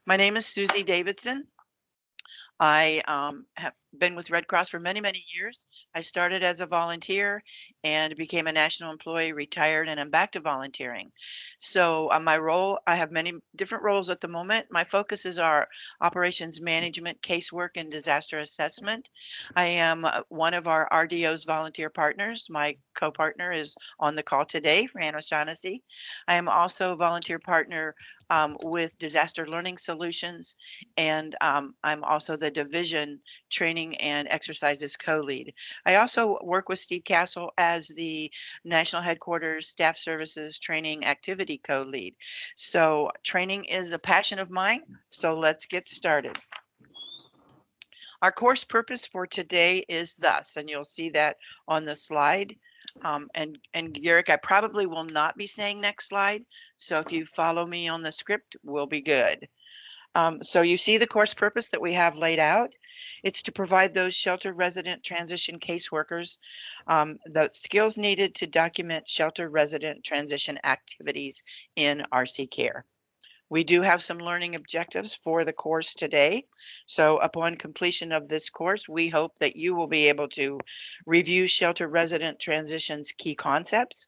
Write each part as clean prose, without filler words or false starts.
My name is Susie Davidson. I have been with Red Cross for many, many years. I started as a volunteer and became a national employee, retired, and I'm back to volunteering. So, my role, I have many different roles at the moment. My focus is our operations management, casework, and disaster assessment. I am one of our RDO's volunteer partners. My co-partner is on the call today, Fran O'Shaughnessy. I am also a volunteer partner with Disaster Learning Solutions, and I'm also the division training and exercises co-lead. I also work with Steve Castle as the national headquarters staff services training activity co-lead. So training is a passion of mine. So let's get started. Our course purpose for today is thus, and you'll see that on the slide. And Garrick, I probably will not be saying next slide. So if you follow me on the script, we'll be good. So you see the course purpose that we have laid out. It's to provide those shelter resident transition caseworkers the skills needed to document shelter resident transition activities in RC Care. We do have some learning objectives for the course today. So upon completion of this course, we hope that you will be able to review shelter resident transitions key concepts,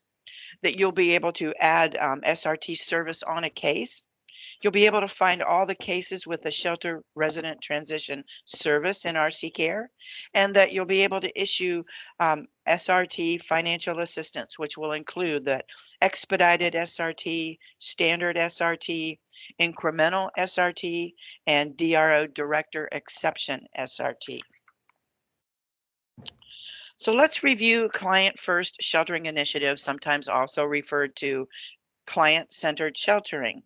that you'll be able to add SRT service on a case. You'll be able to find all the cases with the shelter resident transition service in RC Care, and that you'll be able to issue SRT financial assistance, which will include the expedited SRT, standard SRT, incremental SRT, and DRO director exception SRT. So let's review Client First Sheltering Initiative, sometimes also referred to client-centered sheltering.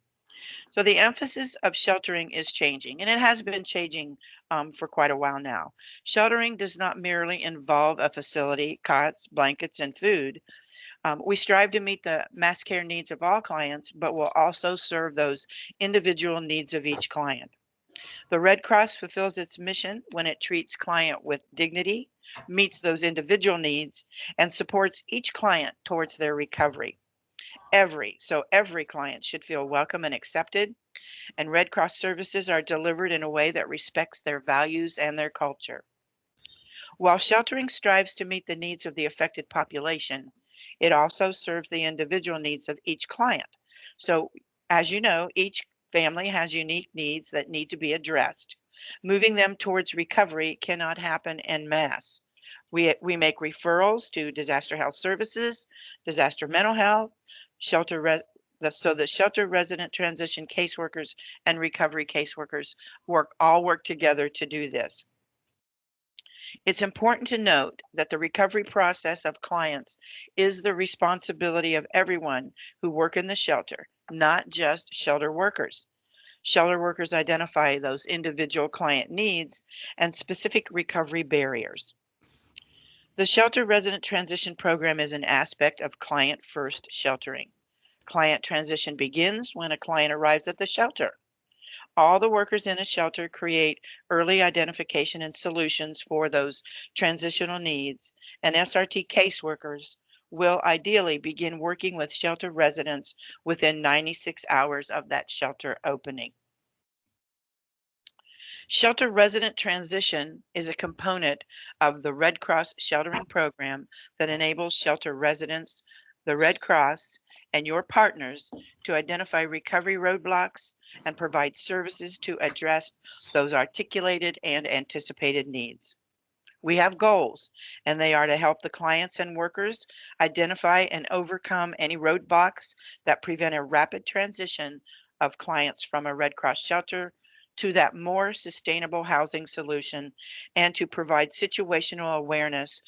So the emphasis of sheltering is changing, and it has been changing for quite a while now. Sheltering does not merely involve a facility, cots, blankets, and food. We strive to meet the mass care needs of all clients, but will also serve those individual needs of each client. The Red Cross fulfills its mission when it treats client with dignity, meets those individual needs, and supports each client towards their recovery. Every client should feel welcome and accepted, and Red Cross services are delivered in a way that respects their values and their culture. While sheltering strives to meet the needs of the affected population, it also serves the individual needs of each client. So, as you know, each family has unique needs that need to be addressed. Moving them towards recovery cannot happen en masse. We make referrals to disaster health services, disaster mental health, so the shelter resident transition caseworkers and recovery caseworkers all work together to do this. It's important to note that the recovery process of clients is the responsibility of everyone who work in the shelter, not just shelter workers. Shelter workers identify those individual client needs and specific recovery barriers. The Shelter Resident Transition Program is an aspect of Client First Sheltering. Client transition begins when a client arrives at the shelter. All the workers in a shelter create early identification and solutions for those transitional needs, and SRT caseworkers will ideally begin working with shelter residents within 96 hours of that shelter opening. Shelter resident transition is a component of the Red Cross sheltering program that enables shelter residents, the Red Cross, and your partners to identify recovery roadblocks and provide services to address those articulated and anticipated needs. We have goals, and they are to help the clients and workers identify and overcome any roadblocks that prevent a rapid transition of clients from a Red Cross shelter to that more sustainable housing solution, and to provide situational awareness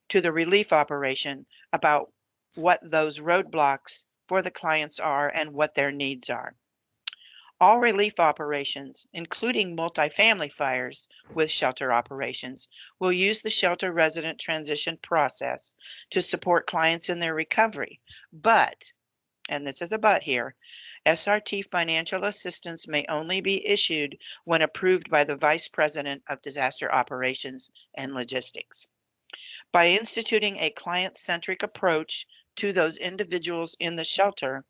to the relief operation about what those roadblocks for the clients are and what their needs are. All relief operations, including multifamily fires with shelter operations, will use the shelter resident transition process to support clients in their recovery. But, and this is a but here, SRT financial assistance may only be issued when approved by the Vice President of Disaster Operations and Logistics. By instituting a client-centric approach to those individuals in the shelter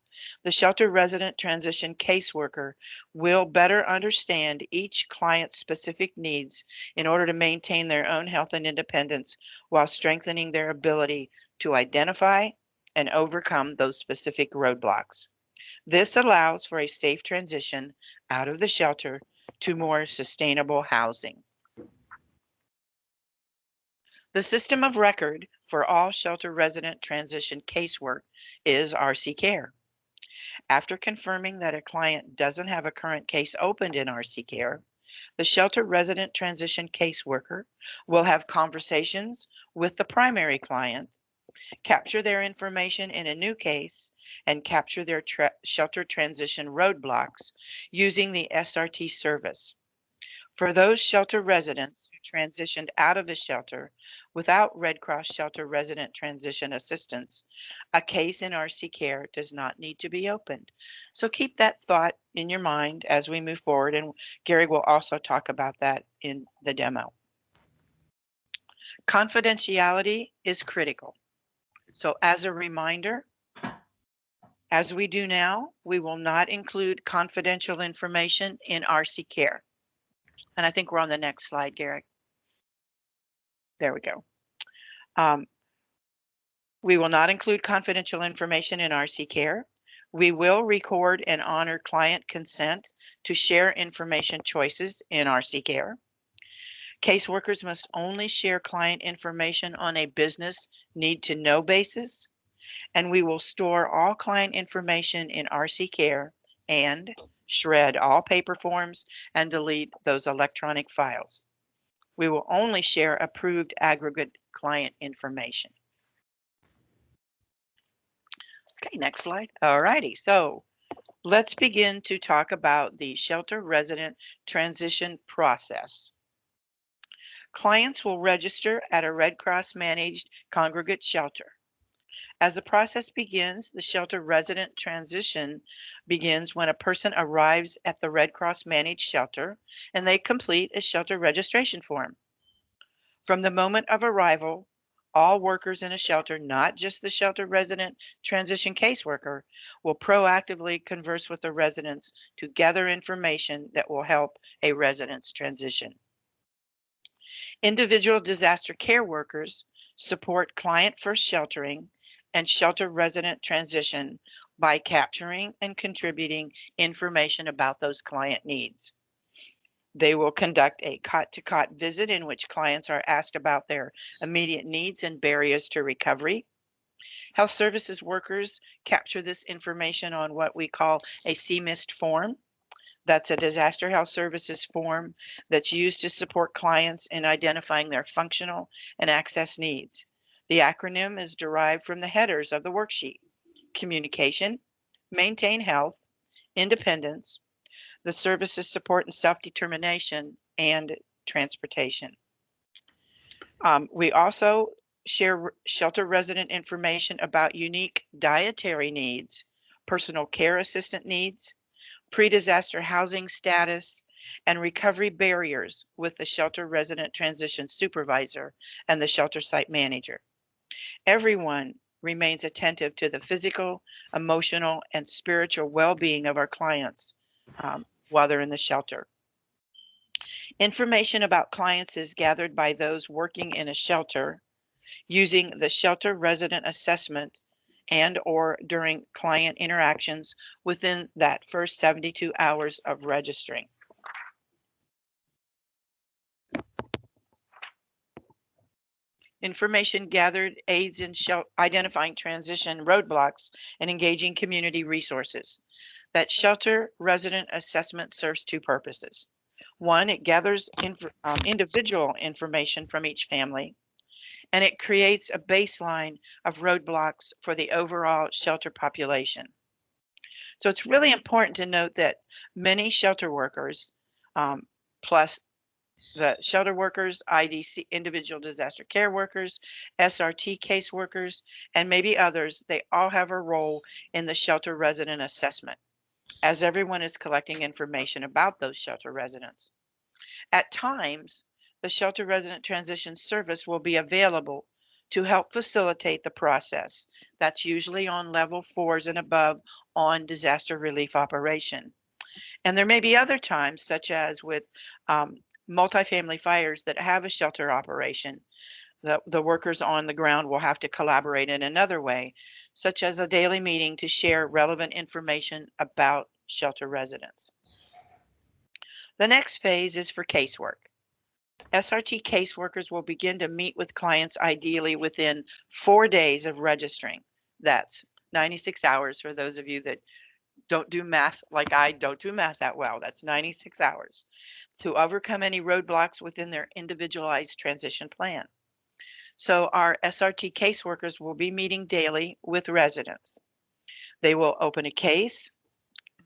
resident transition caseworker will better understand each client's specific needs in order to maintain their own health and independence while strengthening their ability to identify and overcome those specific roadblocks. This allows for a safe transition out of the shelter to more sustainable housing. The system of record for all shelter resident transition casework is RC Care. After confirming that a client doesn't have a current case opened in RC Care, the shelter resident transition caseworker will have conversations with the primary client, capture their information in a new case, and capture their shelter transition roadblocks using the SRT service. For those shelter residents who transitioned out of the shelter without Red Cross Shelter Resident Transition Assistance, a case in RC Care does not need to be opened. So keep that thought in your mind as we move forward, and Gary will also talk about that in the demo. Confidentiality is critical. So as a reminder, as we do now, we will not include confidential information in RC Care. And I think we're on the next slide, Garrick. There we go. We will not include confidential information in RC Care. We will record and honor client consent to share information choices in RC Care. Caseworkers must only share client information on a business need-to-know basis, and we will store all client information in RC Care and shred all paper forms and delete those electronic files. We will only share approved aggregate client information. Okay, next slide. All righty, so let's begin to talk about the shelter resident transition process. Clients will register at a Red Cross managed congregate shelter. As the process begins, the shelter resident transition begins when a person arrives at the Red Cross managed shelter and they complete a shelter registration form. From the moment of arrival, all workers in a shelter, not just the shelter resident transition caseworker, will proactively converse with the residents to gather information that will help a resident's transition. Individual disaster care workers support client-first sheltering and shelter resident transition by capturing and contributing information about those client needs. They will conduct a cot-to-cot visit in which clients are asked about their immediate needs and barriers to recovery. Health services workers capture this information on what we call a CMIST form. That's a disaster health services form that's used to support clients in identifying their functional and access needs. The acronym is derived from the headers of the worksheet: communication, maintain health, independence, the services support and self-determination, and transportation. We also share shelter resident information about unique dietary needs, personal care assistant needs, pre-disaster housing status, and recovery barriers with the shelter resident transition supervisor and the shelter site manager. Everyone remains attentive to the physical, emotional, and spiritual well-being of our clients while they're in the shelter. Information about clients is gathered by those working in a shelter using the shelter resident assessment and or during client interactions within that first 72 hours of registering. Information gathered aids in identifying transition roadblocks and engaging community resources. That shelter resident assessment serves two purposes. One, it gathers individual information from each family, and it creates a baseline of roadblocks for the overall shelter population. So it's really important to note that many shelter workers, plus the shelter workers, IDC, individual disaster care workers, SRT case workers, and maybe others, they all have a role in the shelter resident assessment, as everyone is collecting information about those shelter residents. At times, the shelter resident transition service will be available to help facilitate the process. That's usually on level 4s and above on disaster relief operation. And there may be other times, such as with multifamily fires that have a shelter operation. The workers on the ground will have to collaborate in another way, such as a daily meeting to share relevant information about shelter residents. The next phase is for casework. SRT caseworkers will begin to meet with clients ideally within 4 days of registering. That's 96 hours for those of you that don't do math like I don't do math that well. That's 96 hours to overcome any roadblocks within their individualized transition plan. So our SRT caseworkers will be meeting daily with residents. They will open a case,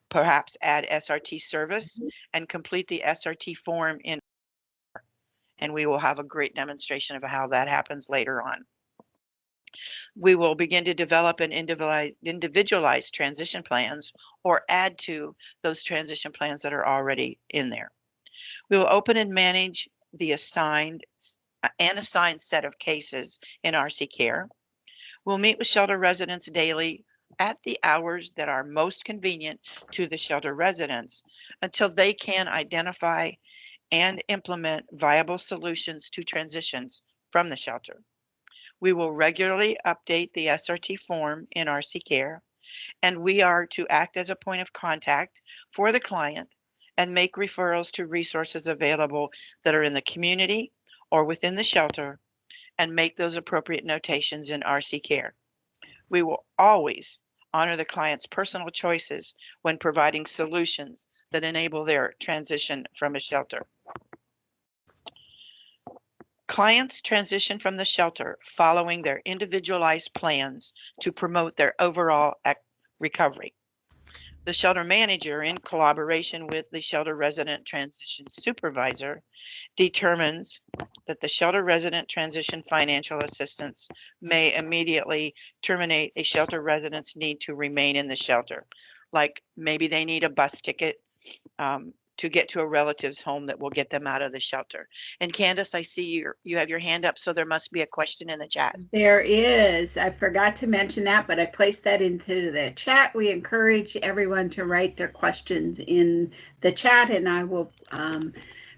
perhaps add SRT service, and complete the SRT form in, and we will have a great demonstration of how that happens later on. We will begin to develop an individualized transition plans or add to those transition plans that are already in there. We will open and manage the assigned set of cases in RC Care. We'll meet with shelter residents daily at the hours that are most convenient to the shelter residents until they can identify and implement viable solutions to transitions from the shelter. We will regularly update the SRT form in RC Care, and we are to act as a point of contact for the client and make referrals to resources available that are in the community or within the shelter and make those appropriate notations in RC Care. We will always honor the client's personal choices when providing solutions that enable their transition from a shelter. Clients transition from the shelter following their individualized plans to promote their overall recovery. The shelter manager, in collaboration with the shelter resident transition supervisor, determines that the shelter resident transition financial assistance may immediately terminate a shelter resident's need to remain in the shelter. Like maybe they need a bus ticket to get to a relative's home that will get them out of the shelter. And Candace, I see you have your hand up, so there must be a question in the chat. There is. I forgot to mention that, but I placed that into the chat. We encourage everyone to write their questions in the chat, and I will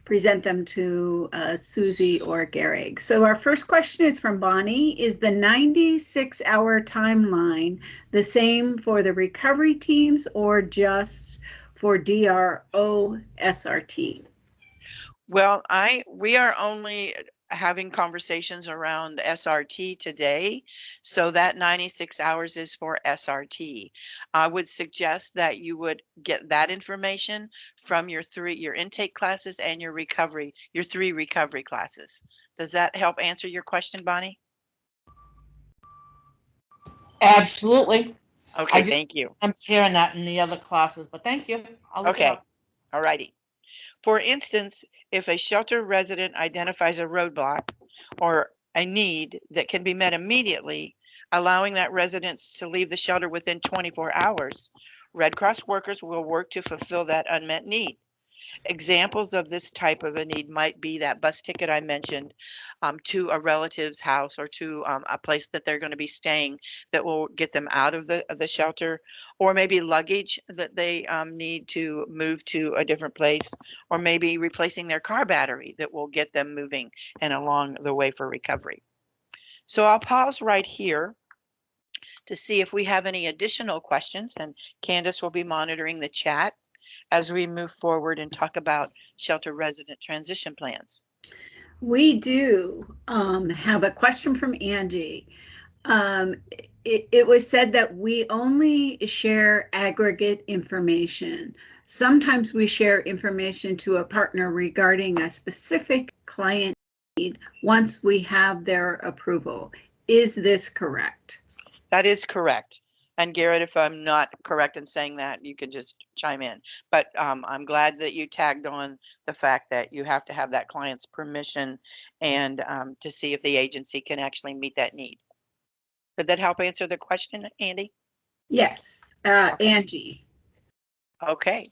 present them to Susie or Gehrig. So our first question is from Bonnie. Is the 96-hour timeline the same for the recovery teams or just for DRO SRT? Well, we are only having conversations around SRT today, so that 96 hours is for SRT. I would suggest that you would get that information from your intake classes and your 3 recovery classes. Does that help answer your question, Bonnie? Absolutely. Okay, thank you. I'm hearing that in the other classes, but thank you. I'll look it up. All righty. For instance, if a shelter resident identifies a roadblock or a need that can be met immediately, allowing that resident to leave the shelter within 24 hours, Red Cross workers will work to fulfill that unmet need. Examples of this type of a need might be that bus ticket I mentioned to a relative's house or to a place that they're going to be staying that will get them out of the shelter, or maybe luggage that they need to move to a different place, or maybe replacing their car battery that will get them moving and along the way for recovery. So I'll pause right here to see if we have any additional questions, and Candace will be monitoring the chat as we move forward and talk about shelter resident transition plans. We do have a question from Angie. It was said that we only share aggregate information. Sometimes we share information to a partner regarding a specific client need once we have their approval. Is this correct? That is correct. And Garrett, if I'm not correct in saying that, you can just chime in. But I'm glad that you tagged on the fact that you have to have that client's permission and to see if the agency can actually meet that need. Did that help answer the question, Andy? Yes, Angie. Okay.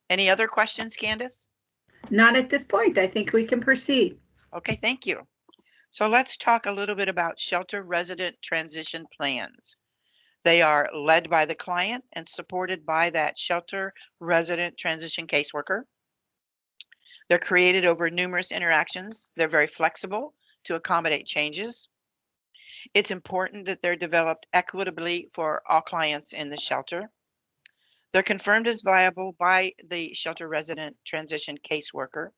Any other questions, Candace? Not at this point. I think we can proceed. Okay, thank you. So let's talk a little bit about shelter resident transition plans. They are led by the client and supported by that shelter resident transition caseworker. They're created over numerous interactions. They're very flexible to accommodate changes. It's important that they're developed equitably for all clients in the shelter. They're confirmed as viable by the shelter resident transition caseworker.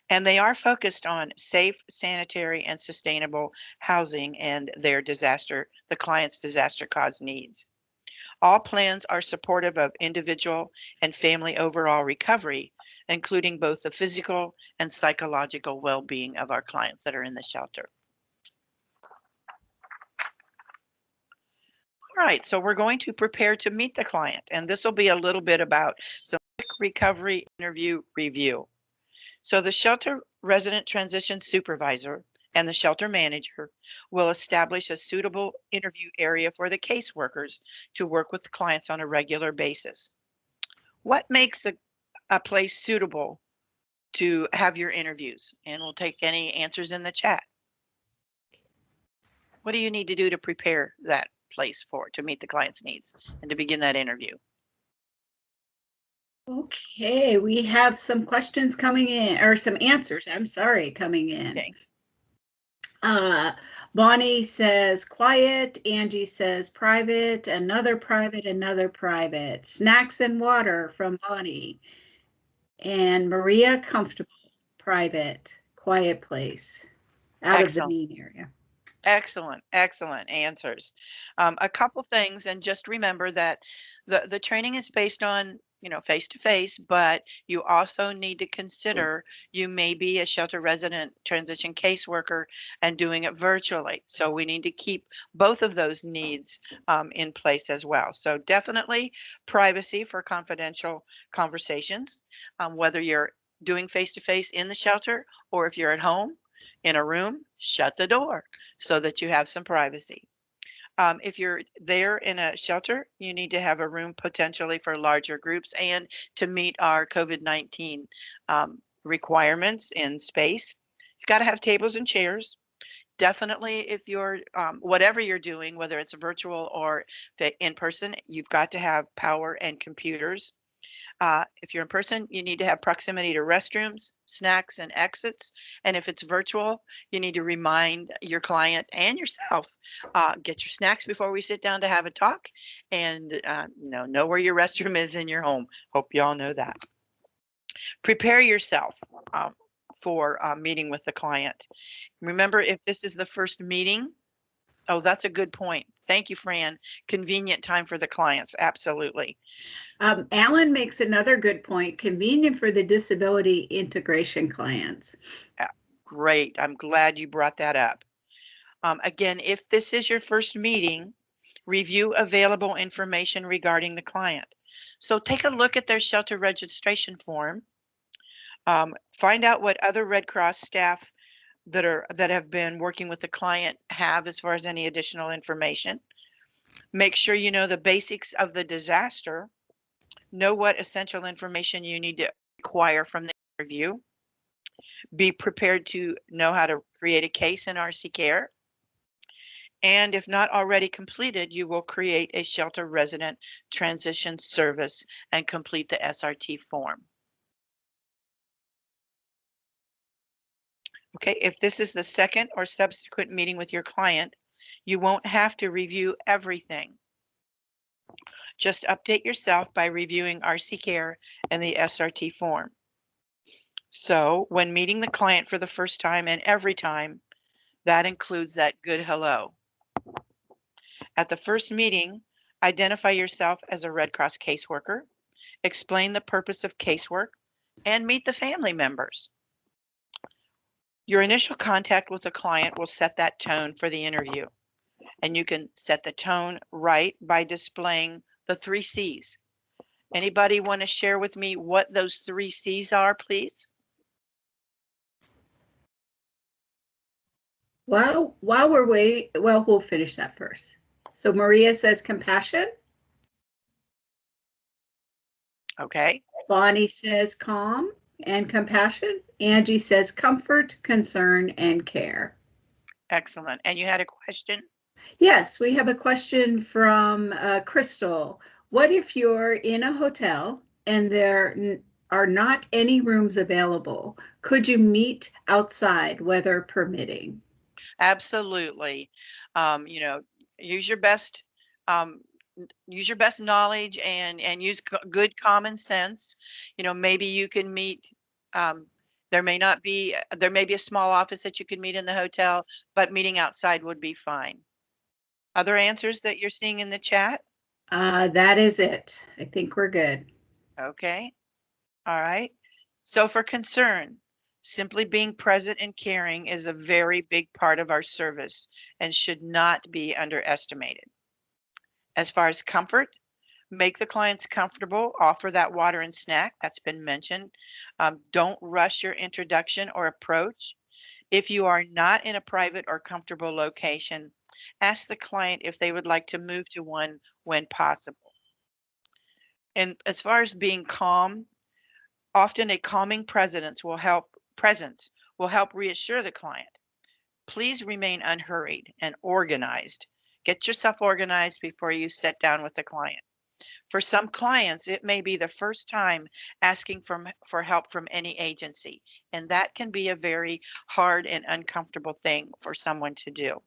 And they are focused on safe, sanitary, and sustainable housing and the client's disaster cause needs. All plans are supportive of individual and family overall recovery, including both the physical and psychological well-being of our clients that are in the shelter. All right, so we're going to prepare to meet the client, and this will be a little bit about some quick recovery interview review. So the shelter resident transition supervisor and the shelter manager will establish a suitable interview area for the caseworkers to work with clients on a regular basis. What makes a place suitable to have your interviews? And we'll take any answers in the chat. What do you need to do to prepare that place to meet the client's needs and to begin that interview? Okay, we have some questions coming in, or some answers, I'm sorry, coming in. Okay. Bonnie says quiet, Angie says private, another private, snacks and water from Bonnie. And Maria, comfortable, private, quiet place, out of the main area. Excellent, excellent answers. A couple things, and just remember that the training is based on, face-to-face, but you also need to consider you may be a shelter resident transition caseworker and doing it virtually. So we need to keep both of those needs in place as well. So definitely privacy for confidential conversations, whether you're doing face-to-face in the shelter or if you're at home in a room, shut the door so that you have some privacy. If you're there in a shelter, you need to have a room potentially for larger groups and to meet our COVID-19 requirements in space. You've got to have tables and chairs. Definitely, if you're, whatever you're doing, whether it's virtual or in person, you've got to have power and computers. If you're in person, you need to have proximity to restrooms, snacks, and exits. And if it's virtual, you need to remind your client and yourself, get your snacks before we sit down to have a talk, and know where your restroom is in your home. Hope you all know that. Prepare yourself for meeting with the client. Remember, if this is the first meeting, oh, that's a good point. Thank you, Fran. Convenient time for the clients. Absolutely. Alan makes another good point, convenient for the disability integration clients. Yeah, great. I'm glad you brought that up. Again, if this is your first meeting, review available information regarding the client. So take a look at their shelter registration form. Find out what other Red Cross staff that have been working with the client have as far as any additional information. Make sure you know the basics of the disaster. Know what essential information you need to acquire from the interview. Be prepared to know how to create a case in RC Care. And if not already completed, you will create a shelter resident transition service and complete the SRT form. Okay, if this is the second or subsequent meeting with your client, you won't have to review everything. Just update yourself by reviewing RC Care and the SRT form. So when meeting the client for the first time and every time, that includes that good hello. At the first meeting, identify yourself as a Red Cross caseworker, explain the purpose of casework, and meet the family members. Your initial contact with the client will set that tone for the interview. And you can set the tone right by displaying the 3 C's. Anybody want to share with me what those 3 C's are, please? Well, while we're waiting, well, we'll finish that first. So Maria says compassion. Okay. Bonnie says calm and compassion. Angie says comfort, concern, and care. Excellent. And you had a question? Yes, we have a question from Crystal. What if you're in a hotel and there are not any rooms available? Could you meet outside, weather permitting? Absolutely. You know, use your best um, use your best knowledge and use good common sense. You know, maybe you can meet. Um, there may be a small office that you could meet in the hotel, but meeting outside would be fine. Other answers that you're seeing in the chat? That is it. I think we're good. Okay. All right. So for concern, simply being present and caring is a very big part of our service and should not be underestimated. As far as comfort, make the clients comfortable, offer that water and snack that's been mentioned. Don't rush your introduction or approach. If you are not in a private or comfortable location, ask the client if they would like to move to one when possible. And as far as being calm, often a calming presence will help reassure the client. Please remain unhurried and organized. Get yourself organized before you sit down with the client. For some clients, it may be the first time asking for help from any agency, and that can be a very hard and uncomfortable thing for someone to do.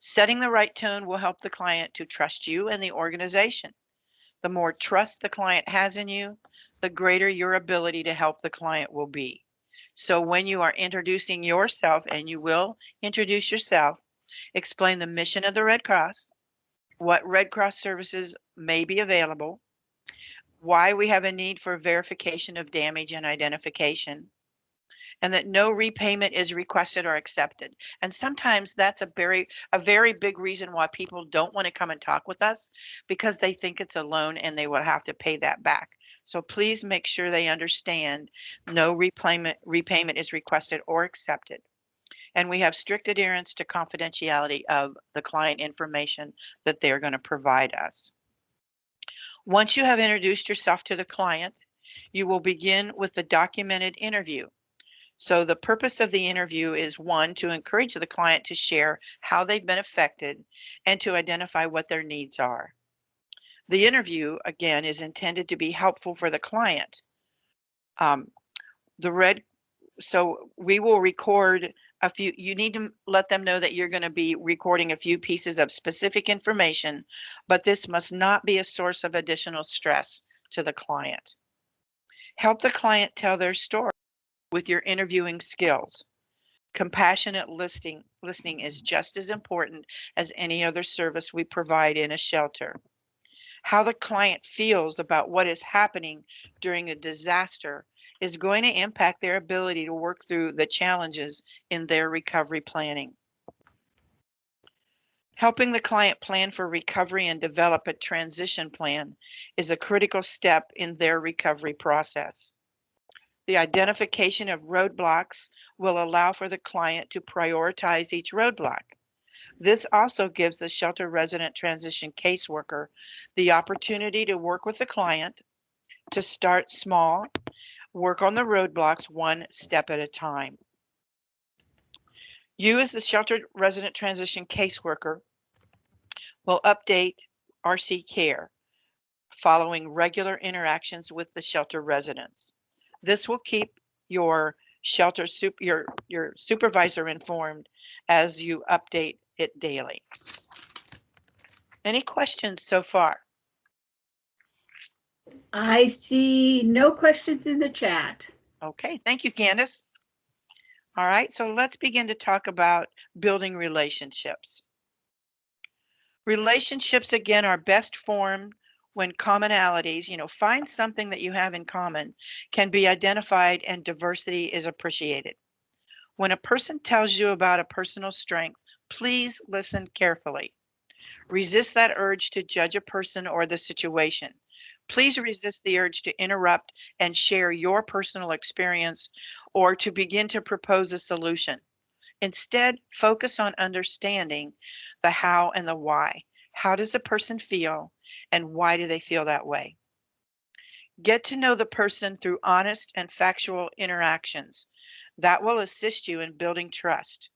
Setting the right tone will help the client to trust you and the organization. The more trust the client has in you, the greater your ability to help the client will be. So when you are introducing yourself, and you will introduce yourself, explain the mission of the Red Cross, what Red Cross services may be available, why we have a need for verification of damage and identification, and that no repayment is requested or accepted. And sometimes that's a very big reason why people don't want to come and talk with us, because they think it's a loan and they will have to pay that back. So please make sure they understand no repayment is requested or accepted. And we have strict adherence to confidentiality of the client information that they're going to provide us. Once you have introduced yourself to the client, you will begin with the documented interview. So the purpose of the interview is, one, to encourage the client to share how they've been affected and to identify what their needs are. The interview, again, is intended to be helpful for the client. So we will record a few. You need to let them know that you're going to be recording a few pieces of specific information, but this must not be a source of additional stress to the client. Help the client tell their story with your interviewing skills. Compassionate listening is just as important as any other service we provide in a shelter. How the client feels about what is happening during a disaster is going to impact their ability to work through the challenges in their recovery planning. Helping the client plan for recovery and develop a transition plan is a critical step in their recovery process. The identification of roadblocks will allow for the client to prioritize each roadblock. This also gives the shelter resident transition caseworker the opportunity to work with the client to start small, work on the roadblocks one step at a time. You, as the shelter resident transition caseworker, will update RC Care following regular interactions with the shelter residents. This will keep your your supervisor informed as you update it daily. Any questions so far? I see no questions in the chat. Okay, thank you, Candace. All right, so let's begin to talk about building relationships. Relationships, again, are best formed when commonalities, find something that you have in common, can be identified and diversity is appreciated. When a person tells you about a personal strength, please listen carefully. Resist that urge to judge a person or the situation. Please resist the urge to interrupt and share your personal experience or to begin to propose a solution. Instead, focus on understanding the how and the why. How does the person feel and why do they feel that way? Get to know the person through honest and factual interactions. That will assist you in building trust.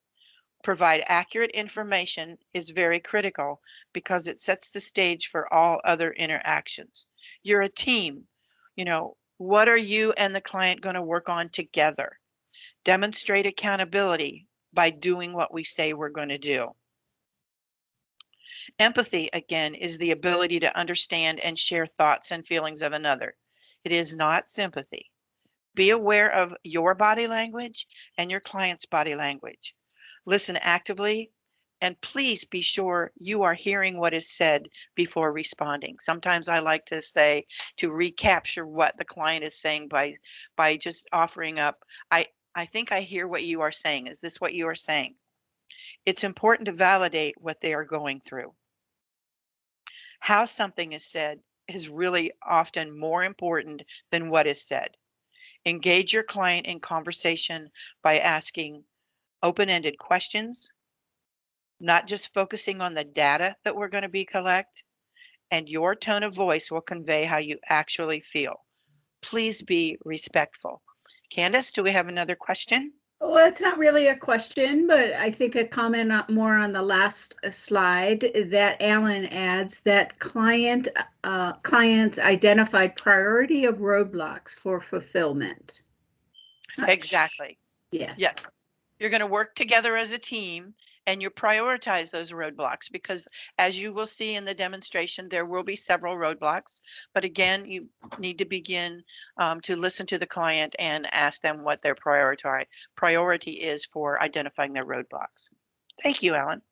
Provide accurate information is very critical because it sets the stage for all other interactions. You're a team. You know, what are you and the client going to work on together? Demonstrate accountability by doing what we say we're going to do. Empathy, again, is the ability to understand and share thoughts and feelings of another. It is not sympathy. Be aware of your body language and your client's body language. Listen actively, and please be sure you are hearing what is said before responding. Sometimes I like to say, to recapture what the client is saying by just offering up, I think I hear what you are saying. Is this what you are saying? It's important to validate what they are going through. How something is said is really often more important than what is said. Engage your client in conversation by asking open-ended questions, not just focusing on the data that we're going to collect, and your tone of voice will convey how you actually feel. Please be respectful. Candace, do we have another question? Well, it's not really a question, but I think a comment more on the last slide that Alan adds that clients identified priority of roadblocks for fulfillment. Exactly. Yes. Yeah. You're going to work together as a team and you prioritize those roadblocks because as you will see in the demonstration, there will be several roadblocks. But again, you need to begin to listen to the client and ask them what their priority is for identifying their roadblocks. Thank you, Alan.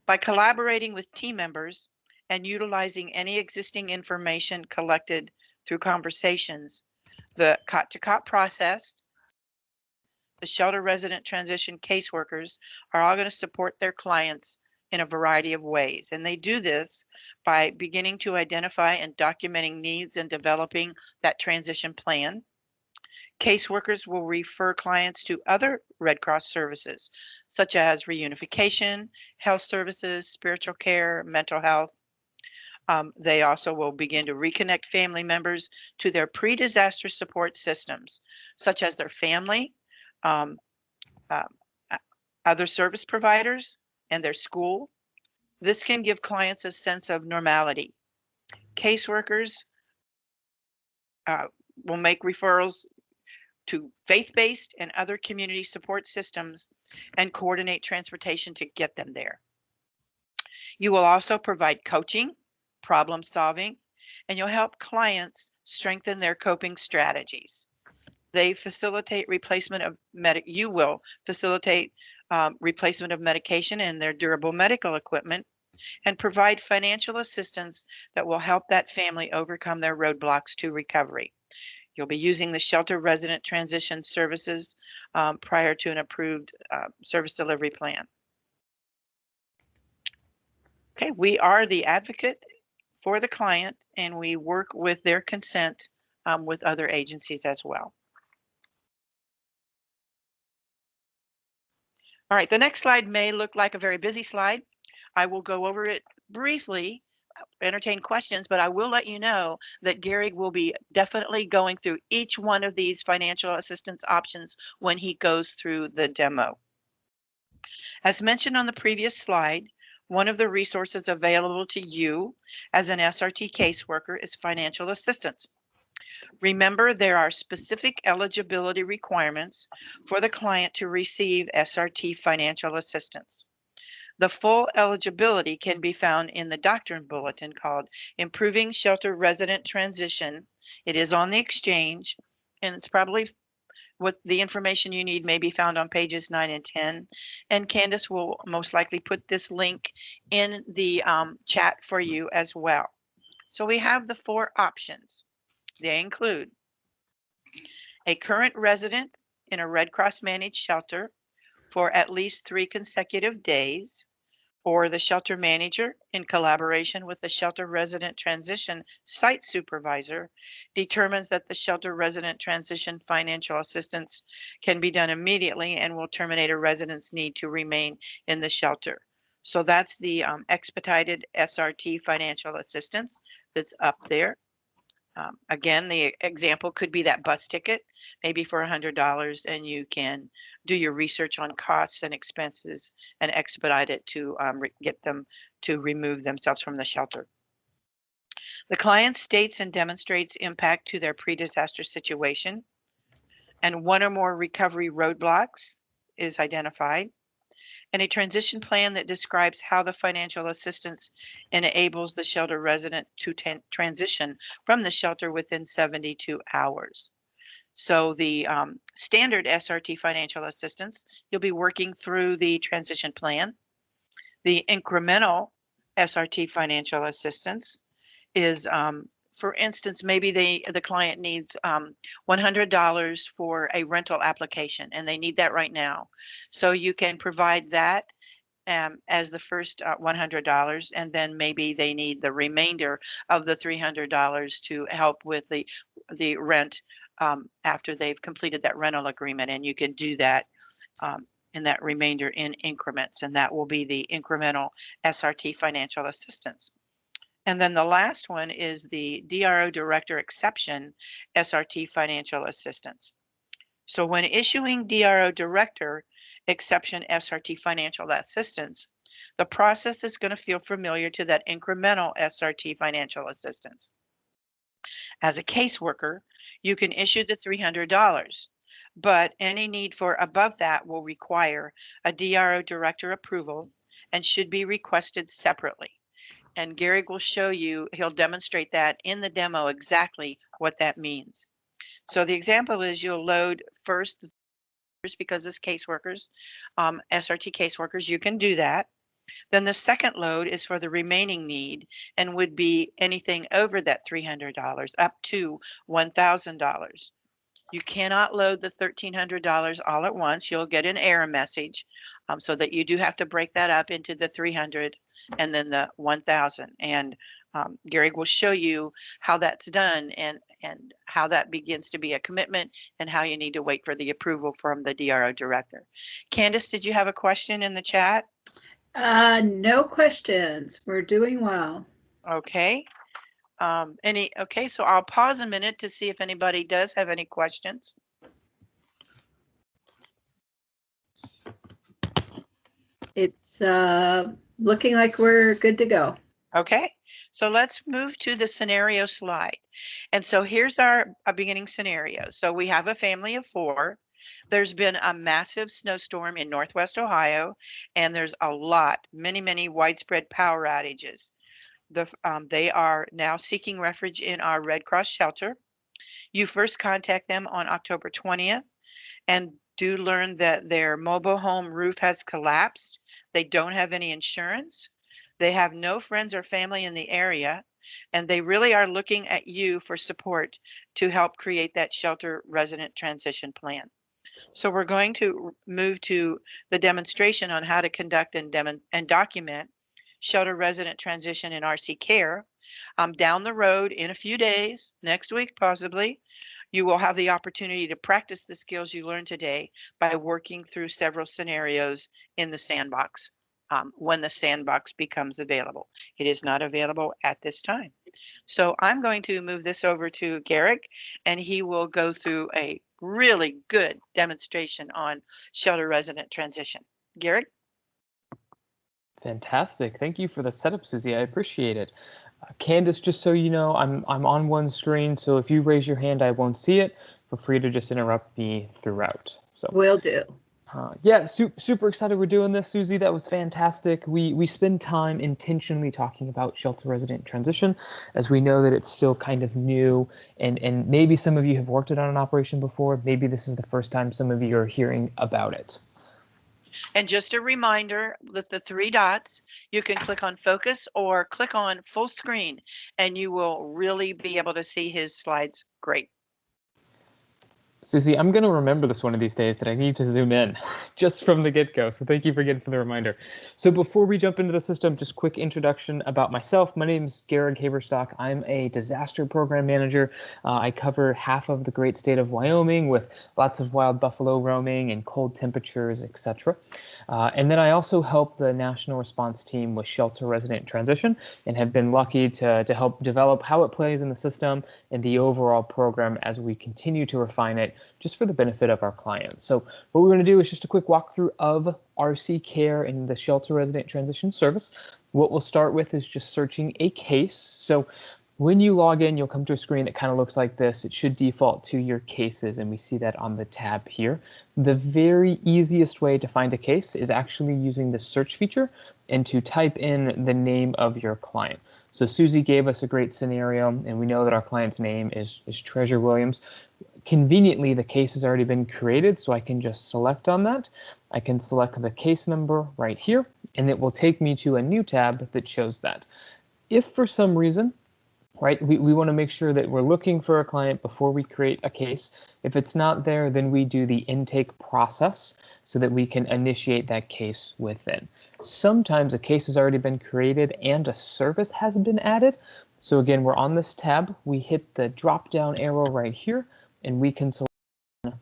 By collaborating with team members and utilizing any existing information collected through conversations, the COT-to-COT process, the shelter resident transition caseworkers are all going to support their clients in a variety of ways. And they do this by beginning to identify and documenting needs and developing that transition plan. Caseworkers will refer clients to other Red Cross services, such as reunification, health services, spiritual care, mental health. They also will begin to reconnect family members to their pre-disaster support systems, such as their family, um, other service providers, and their school. This can give clients a sense of normality. Caseworkers will make referrals to faith-based and other community support systems and coordinate transportation to get them there. You will also provide coaching, problem solving, and you'll help clients strengthen their coping strategies. They facilitate replacement of you will facilitate replacement of medication and their durable medical equipment and provide financial assistance that will help that family overcome their roadblocks to recovery. You'll be using the shelter resident transition services prior to an approved service delivery plan. Okay, we are the advocate for the client and we work with their consent with other agencies as well. All right, the next slide may look like a very busy slide. I will go over it briefly, entertain questions, but I will let you know that Gary will be definitely going through each one of these financial assistance options when he goes through the demo. As mentioned on the previous slide, one of the resources available to you as an SRT caseworker is financial assistance. Remember, there are specific eligibility requirements for the client to receive SRT financial assistance. The full eligibility can be found in the doctrine bulletin called Improving Shelter Resident Transition. It is on the exchange, and it's probably what the information you need may be found on pages 9 and 10. And Candace will most likely put this link in the chat for you as well. So we have the 4 options. They include a current resident in a Red Cross managed shelter for at least 3 consecutive days, or the shelter manager in collaboration with the shelter resident transition site supervisor determines that the shelter resident transition financial assistance can be done immediately and will terminate a resident's need to remain in the shelter. So that's the expedited SRT financial assistance that's up there. Again, the example could be that bus ticket, maybe for $100, and you can do your research on costs and expenses and expedite it to get them to remove themselves from the shelter. The client states and demonstrates impact to their pre-disaster situation, and one or more recovery roadblocks is identified, and a transition plan that describes how the financial assistance enables the shelter resident to transition from the shelter within 72 hours. So the standard SRT financial assistance, you'll be working through the transition plan. The incremental SRT financial assistance is, for instance, maybe the client needs $100 for a rental application and they need that right now. So you can provide that as the first $100, and then maybe they need the remainder of the $300 to help with the rent after they've completed that rental agreement, and you can do that in that remainder in increments, and that will be the incremental SRT financial assistance. And then the last one is the DRO Director Exception SRT financial assistance. So when issuing DRO Director Exception SRT financial assistance, the process is going to feel familiar to that incremental SRT financial assistance. As a caseworker, you can issue the $300, but any need for above that will require a DRO Director approval and should be requested separately. And Gary will show you, he'll demonstrate that in the demo exactly what that means. So the example is you'll load first, because as caseworkers, SRT caseworkers, you can do that. Then the second load is for the remaining need and would be anything over that $300 up to $1,000. You cannot load the $1,300 all at once. You'll get an error message, so that you do have to break that up into the 300 and then the 1,000. And Gary will show you how that's done and how that begins to be a commitment and how you need to wait for the approval from the DRO director. Candace, did you have a question in the chat? No questions. We're doing well. Okay. Okay, so I'll pause a minute to see if anybody does have any questions. It's looking like we're good to go. Okay, so let's move to the scenario slide. And so here's our beginning scenario. So we have a family of 4. There's been a massive snowstorm in Northwest Ohio, and there's a lot, many widespread power outages. They are now seeking refuge in our Red Cross shelter. You first contact them on October 20th and do learn that their mobile home roof has collapsed. They don't have any insurance. They have no friends or family in the area, and they really are looking at you for support to help create that shelter resident transition plan. So we're going to move to the demonstration on how to conduct and document shelter resident transition in RC Care. Down the road in a few days, next week possibly, you will have the opportunity to practice the skills you learned today by working through several scenarios in the sandbox when the sandbox becomes available. It is not available at this time. So I'm going to move this over to Garrick, and he will go through a really good demonstration on shelter resident transition. Garrick? Fantastic. Thank you for the setup, Susie. I appreciate it. Candace, just so you know, I'm on one screen, so if you raise your hand, I won't see it. Feel free to just interrupt me throughout. So Will do. Yeah, super excited we're doing this, Susie. That was fantastic. We spend time intentionally talking about shelter resident transition, as we know that it's still kind of new, and maybe some of you have worked it on an operation before. Maybe this is the first time some of you are hearing about it. And just a reminder that the 3 dots, you can click on focus or click on full screen, and you will really be able to see his slides great. Susie, I'm going to remember this one of these days that I need to zoom in just from the get-go. So thank you again for the reminder. So before we jump into the system, just quick introduction about myself. My name is Garrett Haberstock. I'm a disaster program manager. I cover half of the great state of Wyoming with lots of wild buffalo roaming and cold temperatures, etc. And then I also help the national response team with shelter resident transition and have been lucky to help develop how it plays in the system and the overall program as we continue to refine it just for the benefit of our clients. So what we're going to do is just a quick walkthrough of RC Care and the Shelter Resident Transition Service. What we'll start with is just searching a case. So when you log in, you'll come to a screen that kind of looks like this. It should default to your cases, and we see that on the tab here. The very easiest way to find a case is actually using the search feature and to type in the name of your client. So Susie gave us a great scenario, and we know that our client's name is Treasure Williams. Conveniently, the case has already been created, so I can just select on that. I can select the case number right here, and it will take me to a new tab that shows that. If for some reason, right, we want to make sure that we're looking for a client before we create a case. If it's not there, then we do the intake process so that we can initiate that case within. Sometimes a case has already been created and a service has been added. So again, we're on this tab. We hit the drop-down arrow right here, and we can select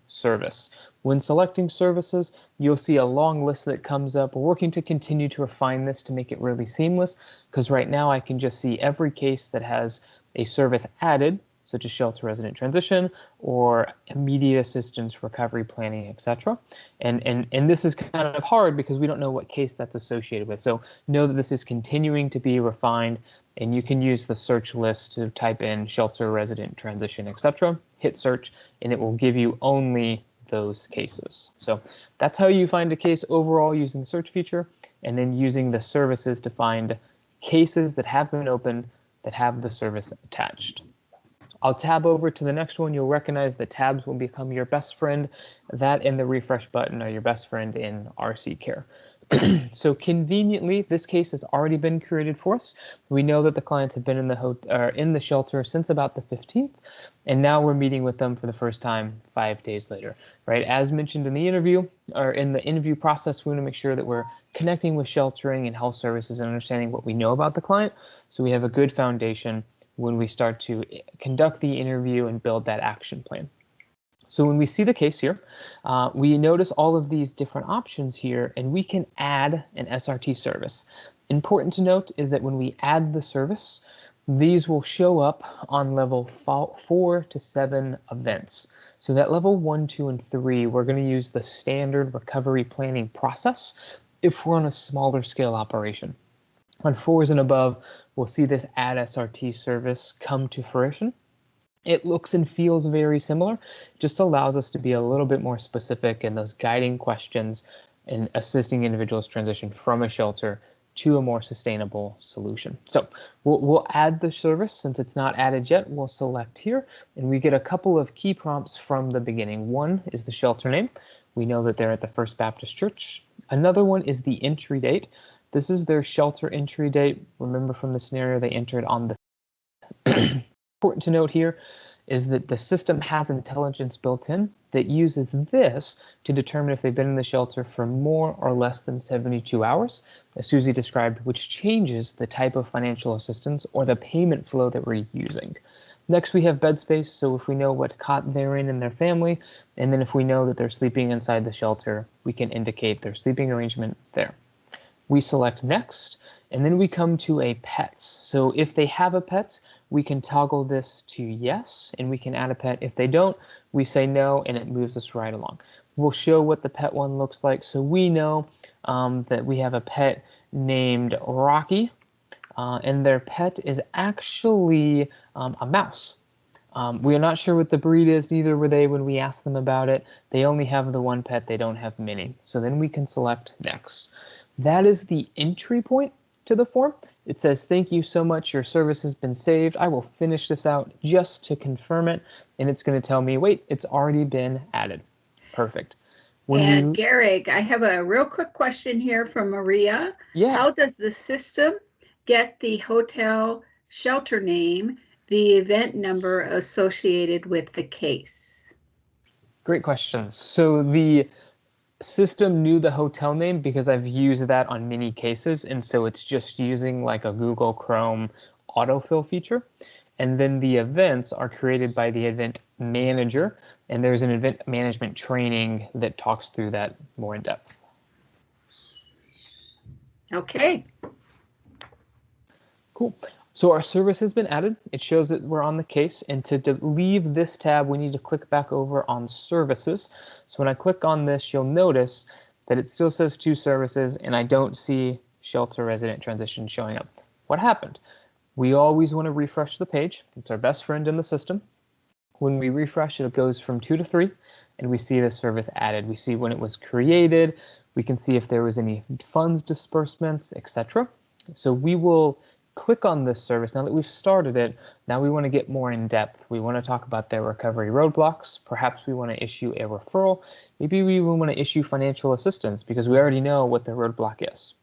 service. When selecting services, you'll see a long list that comes up. We're working to continue to refine this to make it really seamless, because right now I can just see every case that has a service added, such as shelter resident transition or immediate assistance, recovery planning, etc. And this is kind of hard because we don't know what case that's associated with. So know that this is continuing to be refined, and you can use the search list to type in shelter resident transition, etc. Hit search, and it will give you only those cases. So that's how you find a case overall using the search feature, and then using the services to find cases that have been opened that have the service attached. I'll tab over to the next one. You'll recognize the tabs will become your best friend. That and the refresh button are your best friend in RC Care. So conveniently, this case has already been created for us. We know that the clients have been in the shelter since about the 15th, and now we're meeting with them for the first time 5 days later. Right, as mentioned in the interview, or in the interview process, we want to make sure that we're connecting with sheltering and health services and understanding what we know about the client, so we have a good foundation when we start to conduct the interview and build that action plan. So when we see the case here, we notice all of these different options here, and we can add an SRT service. Important to note is that when we add the service, these will show up on level 4 to 7 events. So that level 1, 2, and 3, we're going to use the standard recovery planning process if we're on a smaller scale operation. On 4s and above, we'll see this add SRT service come to fruition. It looks and feels very similar, just allows us to be a little bit more specific in those guiding questions and assisting individuals transition from a shelter to a more sustainable solution. So we'll add the service. Since it's not added yet, we'll select here, and we get a couple of key prompts from the beginning. One is the shelter name. We know that they're at the First Baptist Church. Another one is the entry date. This is their shelter entry date. Remember from the scenario, they entered on the Important to note here is that the system has intelligence built in that uses this to determine if they've been in the shelter for more or less than 72 hours, as Susie described, which changes the type of financial assistance or the payment flow that we're using. Next, we have bed space, so if we know what cot they're in and their family, and then if we know that they're sleeping inside the shelter, we can indicate their sleeping arrangement there. We select next, and then we come to a pets. So if they have a pet, we can toggle this to yes, and we can add a pet. If they don't, we say no, and it moves us right along. We'll show what the pet one looks like. So we know that we have a pet named Rocky, and their pet is actually a mouse. We are not sure what the breed is, neither were they when we asked them about it. They only have the one pet, they don't have many. So then we can select next. That is the entry point to the form. It says, thank you so much, your service has been saved. I will finish this out just to confirm it, and it's going to tell me, wait, it's already been added. Perfect. And Garrick, I have a real quick question here from Maria. Yeah. How does the system get the hotel shelter name, the event number associated with the case? Great questions. So the system knew the hotel name because I've used that on many cases, and so it's just using like a Google Chrome autofill feature. And then the events are created by the event manager, and there's an event management training that talks through that more in depth. Okay. Cool. So our service has been added. It shows that we're on the case, and to leave this tab, we need to click back over on services. So when I click on this, you'll notice that it still says 2 services, and I don't see shelter resident transition showing up. What happened? We always want to refresh the page. It's our best friend in the system. When we refresh, it goes from 2 to 3, and we see the service added. We see when it was created. We can see if there was any funds disbursements, etc. So we will click on this service. Now that we've started it, now we want to get more in depth. We want to talk about their recovery roadblocks. Perhaps we want to issue a referral. Maybe we even want to issue financial assistance because we already know what the roadblock is.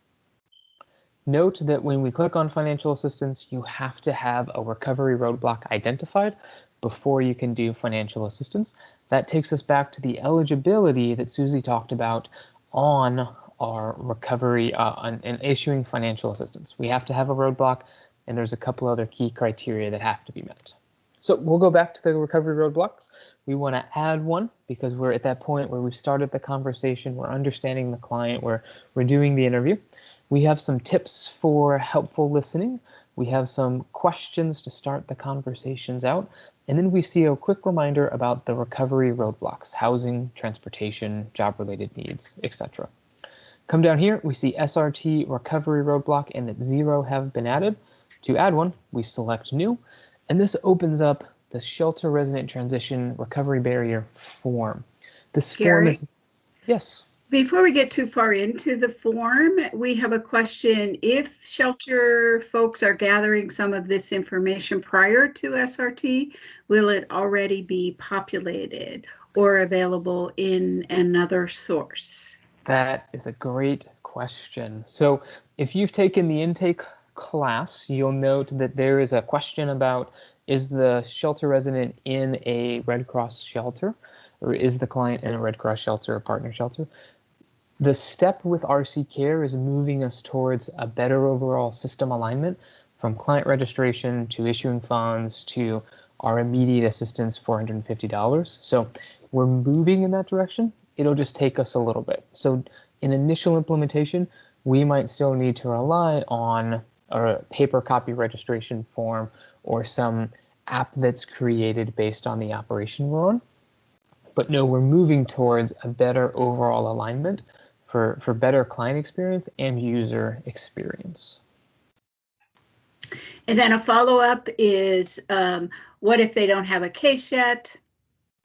Note that when we click on financial assistance, you have to have a recovery roadblock identified before you can do financial assistance. That takes us back to the eligibility that Susie talked about on our recovery and issuing financial assistance. We have to have a roadblock, and there's a couple other key criteria that have to be met. So we'll go back to the recovery roadblocks. We want to add one because we're at that point where we've started the conversation, we're understanding the client, we're doing the interview. We have some tips for helpful listening. We have some questions to start the conversations out. And then we see a quick reminder about the recovery roadblocks: housing, transportation, job-related needs, etc. Come down here, we see SRT recovery roadblock and that 0 have been added. To add one, we select new, and this opens up the shelter resident transition recovery barrier form. This form is, yes. Before we get too far into the form, we have a question. If shelter folks are gathering some of this information prior to SRT, will it already be populated or available in another source? That is a great question. So if you've taken the intake class, you'll note that there is a question about, is the shelter resident in a Red Cross shelter, or is the client in a Red Cross shelter or partner shelter? The step with RC Care is moving us towards a better overall system alignment, from client registration to issuing funds to our immediate assistance, $450. So we're moving in that direction. It'll just take us a little bit. So in initial implementation, we might still need to rely on a paper copy registration form or some app that's created based on the operation we're on. But no, we're moving towards a better overall alignment for better client experience and user experience. And then a follow-up is, what if they don't have a case yet?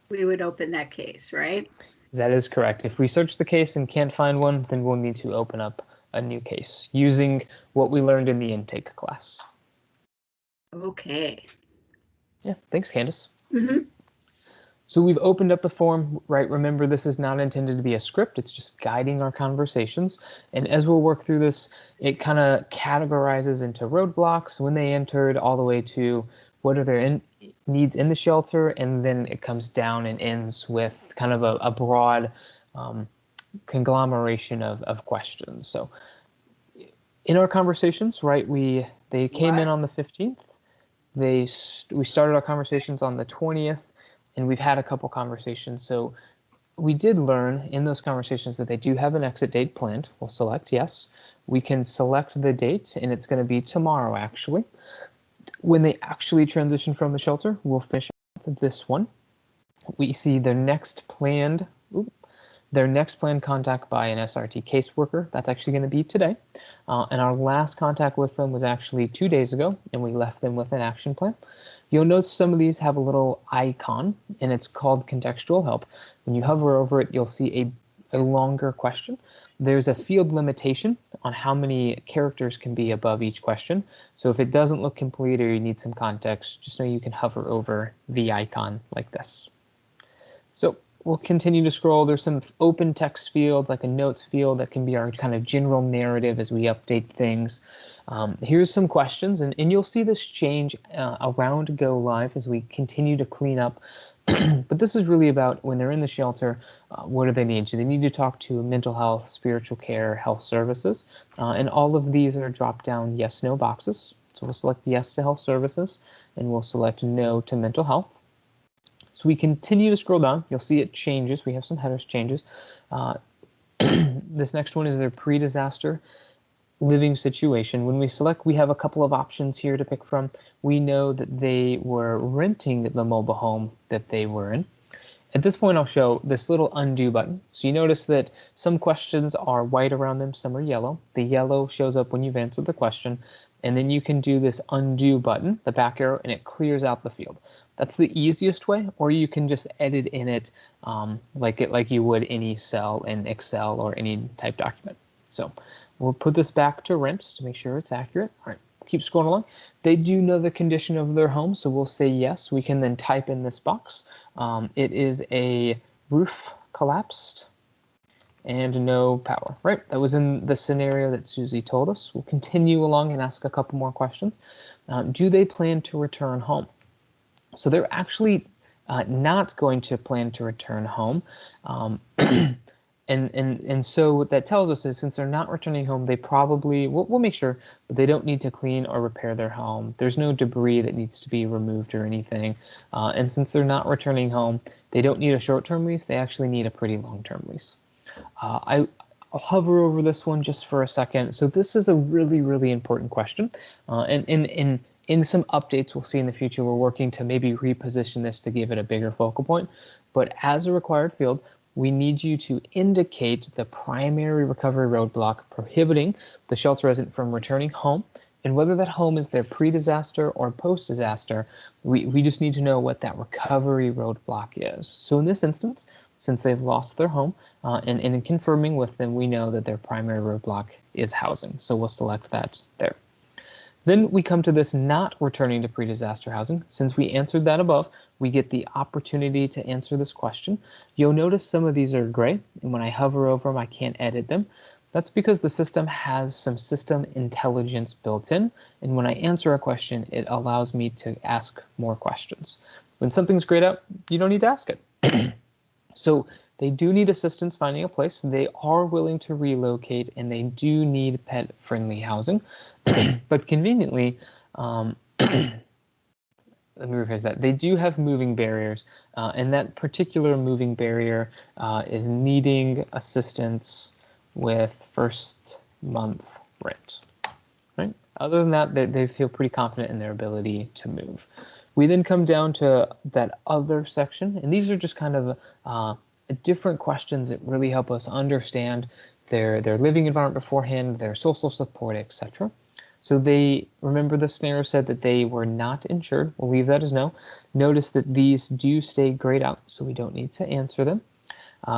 We would open that case, right? That is correct. If we search the case and can't find one, then we'll need to open up a new case using what we learned in the intake class. Okay. Yeah, thanks, Candace. Mm-hmm. So we've opened up the form, right? Remember, this is not intended to be a script. It's just guiding our conversations. And as we'll work through this, it kind of categorizes into roadblocks, when they entered, all the way to what are their needs in the shelter. And then it comes down and ends with kind of a broad conglomeration of questions. So in our conversations, right, they came in on the 15th. We started our conversations on the 20th. And we've had a couple conversations. So we did learn in those conversations that they do have an exit date planned. We'll select yes. We can select the date, and it's going to be tomorrow, actually. When they actually transition from the shelter, we'll finish up this one. We see their next planned contact by an SRT caseworker. That's actually going to be today. And our last contact with them was actually 2 days ago, and we left them with an action plan. You'll notice some of these have a little icon, and it's called contextual help. When you hover over it, you'll see a longer question. There's a field limitation on how many characters can be above each question. So if it doesn't look complete or you need some context, just know you can hover over the icon like this. So we'll continue to scroll. There's some open text fields, like a notes field that can be our kind of general narrative as we update things. Here's some questions, and you'll see this change around Go Live as we continue to clean up But this is really about when they're in the shelter, what do they need? Do they need to talk to mental health, spiritual care, health services? And all of these are drop down yes, no boxes. So we'll select yes to health services, and we'll select no to mental health. So we continue to scroll down. You'll see it changes. We have some headers changes. This next one is their pre-disaster living situation. When we select, we have a couple of options here to pick from. We know that they were renting the mobile home that they were in. At this point, I'll show this little undo button. So you notice that some questions are white around them, some are yellow. The yellow shows up when you've answered the question, and then you can do this undo button, the back arrow, and it clears out the field. That's the easiest way, or you can just edit in it like you would any cell in Excel or any type document. So we'll put this back to rent to make sure it's accurate. All right, keep scrolling along. They do know the condition of their home, so we'll say yes. We can then type in this box. It is a roof collapsed and no power, right? That was in the scenario that Susie told us. We'll continue along and ask a couple more questions. Do they plan to return home? So they're actually not going to plan to return home. And so what that tells us is since they're not returning home, they probably, we'll make sure, but they don't need to clean or repair their home. There's no debris that needs to be removed or anything. And since they're not returning home, they don't need a short-term lease. They actually need a pretty long-term lease. I'll hover over this one just for a second. So this is a really, really important question. And in some updates we'll see in the future, we're working to maybe reposition this to give it a bigger focal point. But as a required field, we need you to indicate the primary recovery roadblock prohibiting the shelter resident from returning home. And whether that home is their pre-disaster or post-disaster, we just need to know what that recovery roadblock is. So in this instance, since they've lost their home, and in confirming with them, we know that their primary roadblock is housing. So we'll select that there. Then we come to this not returning to pre-disaster housing. Since we answered that above, we get the opportunity to answer this question. You'll notice some of these are gray, and when I hover over them, I can't edit them. That's because the system has some system intelligence built in, and when I answer a question, it allows me to ask more questions. When something's grayed out, you don't need to ask it. So they do need assistance finding a place. They are willing to relocate, and they do need pet-friendly housing. But conveniently, let me rephrase that. They do have moving barriers, and that particular moving barrier is needing assistance with first month rent. Right? Other than that, they feel pretty confident in their ability to move. We then come down to that other section, and these are just kind of different questions that really help us understand their living environment beforehand, their social support, etc. So they, remember the scenario said that they were not insured. We'll leave that as no. Notice that these do stay grayed out, so we don't need to answer them.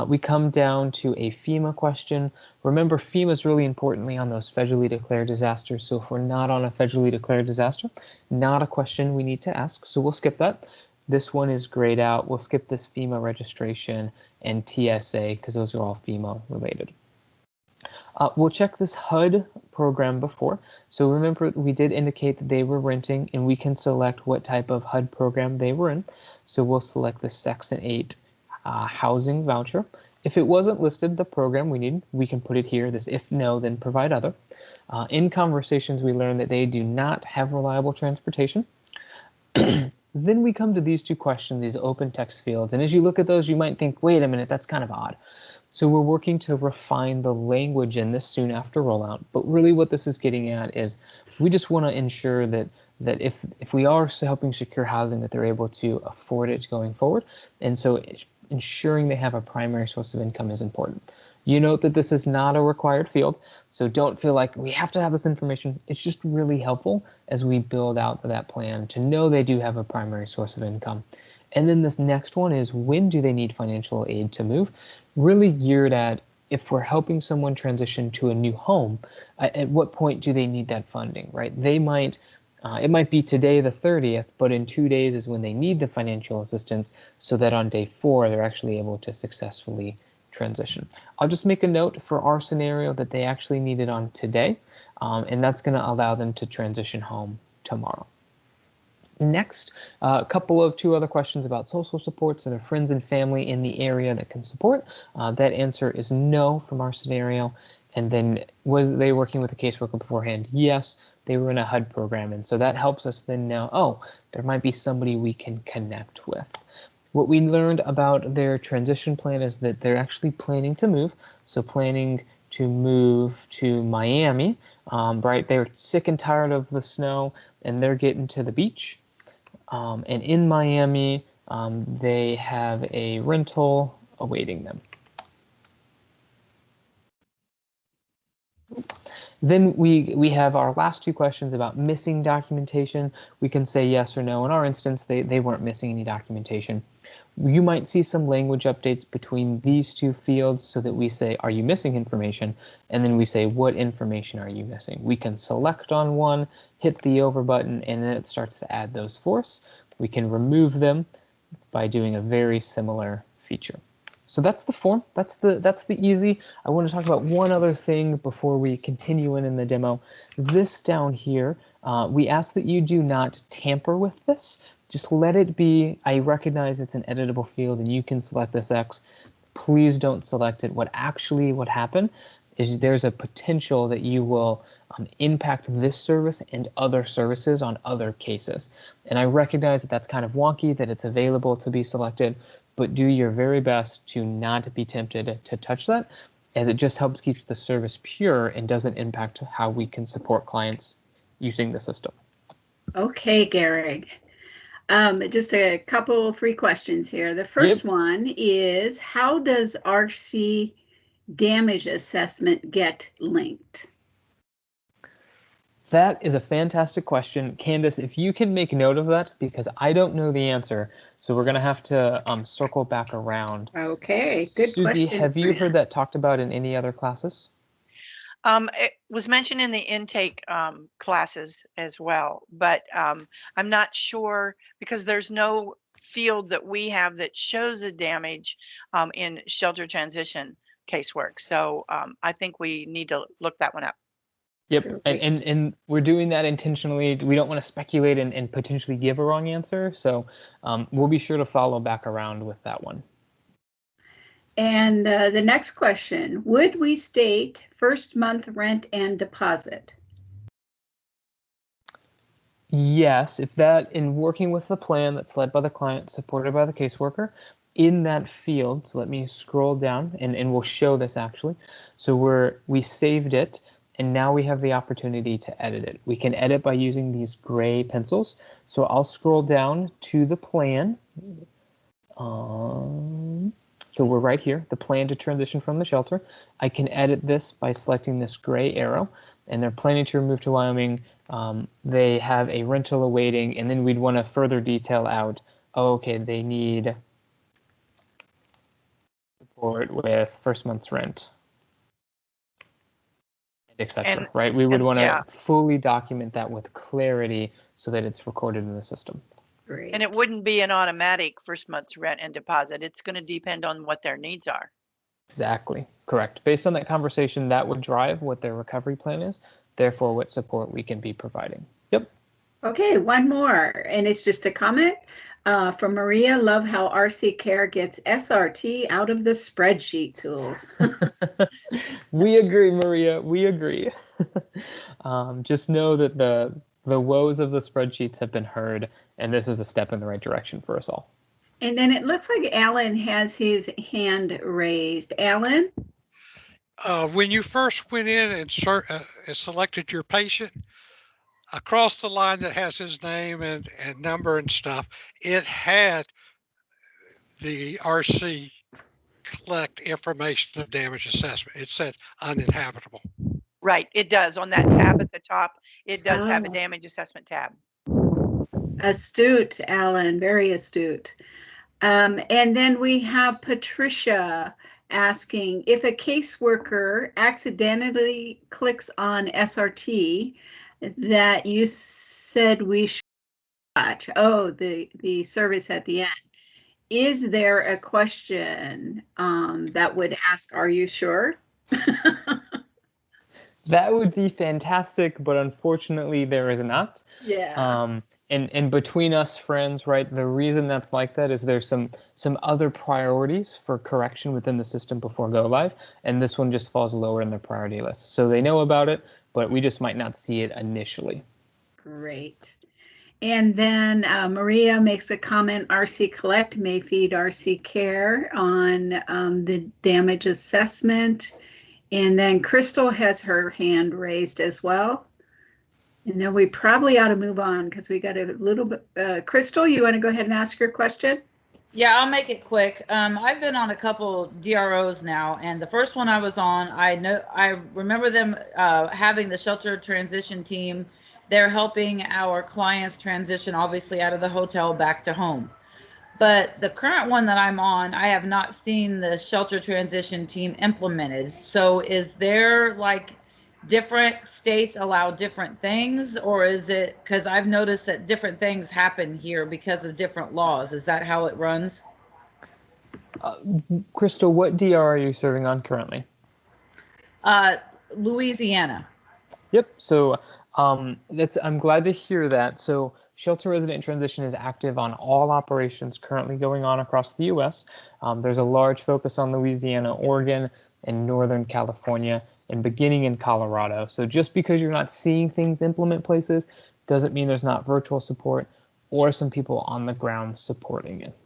We come down to a FEMA question. Remember, FEMA is really importantly on those federally declared disasters. So if we're not on a federally declared disaster, not a question we need to ask. So we'll skip that. This one is grayed out. We'll skip this FEMA registration and TSA because those are all FEMA related. We'll check this HUD program before. So remember, we did indicate that they were renting, and we can select what type of HUD program they were in. So we'll select the Section 8 housing voucher. If it wasn't listed, the program we need, we can put it here. This if no, then provide other. In conversations, we learned that they do not have reliable transportation. Then we come to these two questions, these open text fields. And as you look at those, you might think, wait a minute, that's kind of odd. So we're working to refine the language in this soon after rollout. But really what this is getting at is we just want to ensure that if we are helping secure housing, that they're able to afford it going forward. And so ensuring they have a primary source of income is important. You note that this is not a required field, so don't feel like we have to have this information. It's just really helpful as we build out that plan to know they do have a primary source of income. And then this next one is, when do they need financial aid to move? Really geared at if we're helping someone transition to a new home, at what point do they need that funding, right? They might, it might be today the 30th, but in 2 days is when they need the financial assistance so that on day 4, they're actually able to successfully transition. I'll just make a note for our scenario that they actually need it on today, and that's going to allow them to transition home tomorrow. Next, two other questions about social supports. Are there friends and family in the area that can support? That answer is no from our scenario. And then, was they working with a caseworker beforehand? Yes, they were in a HUD program. And so that helps us then know, oh, there might be somebody we can connect with. What we learned about their transition plan is that they're actually planning to move. So planning to move to Miami, right? They're sick and tired of the snow and they're getting to the beach. And in Miami, they have a rental awaiting them. Then we have our last two questions about missing documentation. We can say yes or no. In our instance, they weren't missing any documentation. You might see some language updates between these two fields so that we say, are you missing information? And then we say, what information are you missing? We can select on one, hit the over button, and then it starts to add those for us. We can remove them by doing a very similar feature. So that's the form. That's the easy. I want to talk about one other thing before we continue in the demo. This down here, we ask that you do not tamper with this. Just let it be. I recognize it's an editable field and you can select this X. Please don't select it. What happened is there's a potential that you will impact this service and other services on other cases. And I recognize that that's kind of wonky, that it's available to be selected, but do your very best to not be tempted to touch that, as it just helps keep the service pure and doesn't impact how we can support clients using the system. Okay, Garrig. Just three questions here. The first one is, how does RC damage assessment get linked? That is a fantastic question. Candace, if you can make note of that, because I don't know the answer, so we're going to have to circle back around. Okay, good Susie, question. Susie, have you heard that talked about in any other classes? It was mentioned in the intake classes as well, but I'm not sure because there's no field that we have that shows a damage in shelter transition casework. So I think we need to look that one up. Yep, and we're doing that intentionally. We don't want to speculate and potentially give a wrong answer. So we'll be sure to follow back around with that one. And the next question, would we state first month rent and deposit? Yes, if that, in working with the plan that's led by the client, supported by the caseworker, in that field, so let me scroll down and we'll show this actually. So we saved it and now we have the opportunity to edit it. We can edit by using these gray pencils. So I'll scroll down to the plan. So we're right here, the plan to transition from the shelter. I can edit this by selecting this gray arrow, and they're planning to move to Wyoming. They have a rental awaiting, and then we'd want to further detail out, oh, okay, they need support with first month's rent, etc. Right? We would want to fully document that with clarity so that it's recorded in the system. Great. And it wouldn't be an automatic first month's rent and deposit. It's going to depend on what their needs are. Exactly. Correct. Based on that conversation, that would drive what their recovery plan is, therefore what support we can be providing. Yep. Okay, one more, and it's just a comment from Maria. Love how RC Care gets SRT out of the spreadsheet tools. We agree, Maria. We agree. Just know that the woes of the spreadsheets have been heard, and this is a step in the right direction for us all. And then it looks like Alan has his hand raised. Alan? When you first went in and selected your patient, across the line that has his name and number and stuff, it had the RC collect information of damage assessment. It said uninhabitable. Right, it does. On that tab at the top, it does have a damage assessment tab. Astute, Alan, very astute. And then we have Patricia asking, if a caseworker accidentally clicks on SRT that you said we should watch, the service at the end, is there a question that would ask, are you sure? That would be fantastic, but unfortunately there is not. Yeah. And between us friends, right, the reason that's like that is there's some other priorities for correction within the system before go live, and this one just falls lower in their priority list. So they know about it, but we just might not see it initially. Great. And then Maria makes a comment, RC Collect may feed RC Care on the damage assessment. And then Crystal has her hand raised as well. And then we probably ought to move on because we got a little bit. Crystal, you want to go ahead and ask your question? Yeah, I'll make it quick. I've been on a couple DROs now, and the first one I was on, I remember them having the shelter transition team. They're helping our clients transition, obviously, out of the hotel back to home. But the current one that I'm on, I have not seen the shelter transition team implemented. So is there like different states allow different things, or is it because I've noticed that different things happen here because of different laws? Is that how it runs? Crystal, what DR are you serving on currently? Louisiana. Yep. So I'm glad to hear that. So shelter resident transition is active on all operations currently going on across the U.S. There's a large focus on Louisiana, Oregon, and Northern California, and beginning in Colorado. So just because you're not seeing things implement places doesn't mean there's not virtual support or some people on the ground supporting it.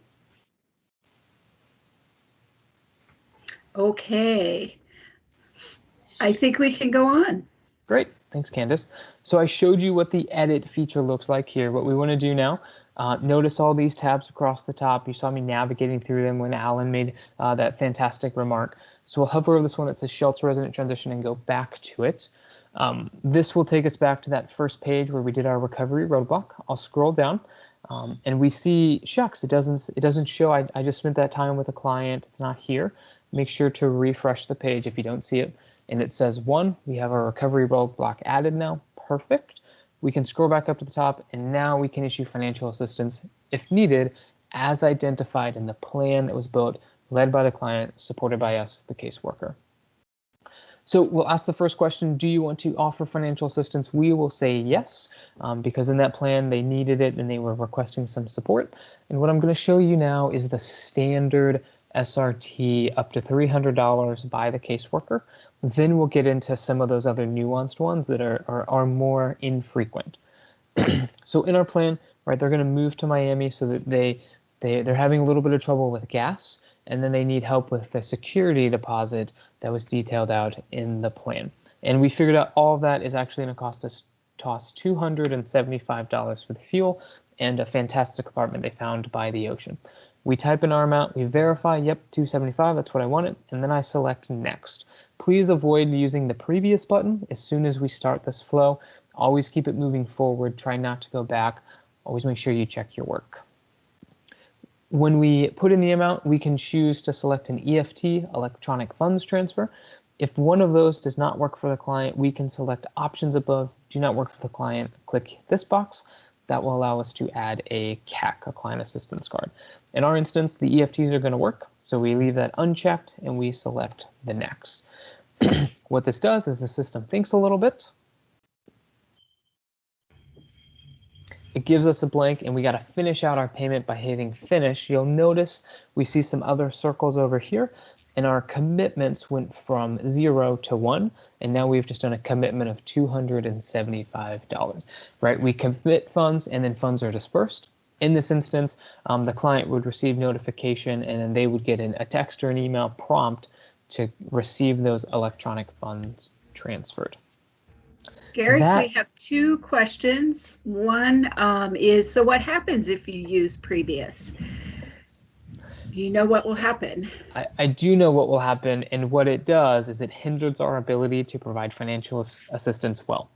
Okay. I think we can go on. Great. Thanks, Candace. So I showed you what the edit feature looks like here. What we want to do now, notice all these tabs across the top. You saw me navigating through them when Alan made that fantastic remark. So we'll hover over this one that says shelter resident transition and go back to it. This will take us back to that first page where we did our recovery roadblock. I'll scroll down and we see, shucks, it doesn't show. I just spent that time with a client. It's not here. Make sure to refresh the page if you don't see it. And it says 1, we have our recovery roadblock added now. Perfect. We can scroll back up to the top, and now we can issue financial assistance if needed, as identified in the plan that was built, led by the client, supported by us, the caseworker. So we'll ask the first question, do you want to offer financial assistance? We will say yes, because in that plan they needed it and they were requesting some support. And what I'm going to show you now is the standard SRT up to $300 by the caseworker. Then we'll get into some of those other nuanced ones that are more infrequent. So in our plan, right, they're going to move to Miami so that they're having a little bit of trouble with gas, and then they need help with the security deposit that was detailed out in the plan. And we figured out all of that is actually going to cost us $275 for the fuel and a fantastic apartment they found by the ocean. We type in our amount, we verify, yep, $275, that's what I wanted, and then I select next. Please avoid using the previous button as soon as we start this flow. Always keep it moving forward, try not to go back. Always make sure you check your work. When we put in the amount, we can choose to select an EFT, electronic funds transfer. If one of those does not work for the client, we can select options above, do not work for the client, click this box. That will allow us to add a CAC, a client assistance card. In our instance, the EFTs are going to work, so we leave that unchecked and we select the next. What this does is the system thinks a little bit. It gives us a blank and we got to finish out our payment by hitting finish. You'll notice we see some other circles over here and our commitments went from 0 to 1, and now we've just done a commitment of $275, right? We commit funds and then funds are dispersed. In this instance, the client would receive notification and then they would get a text or an email prompt to receive those electronic funds transferred. Gary, we have 2 questions. One is, so what happens if you use previous? Do you know what will happen? I do know what will happen, and what it does is it hinders our ability to provide financial assistance well.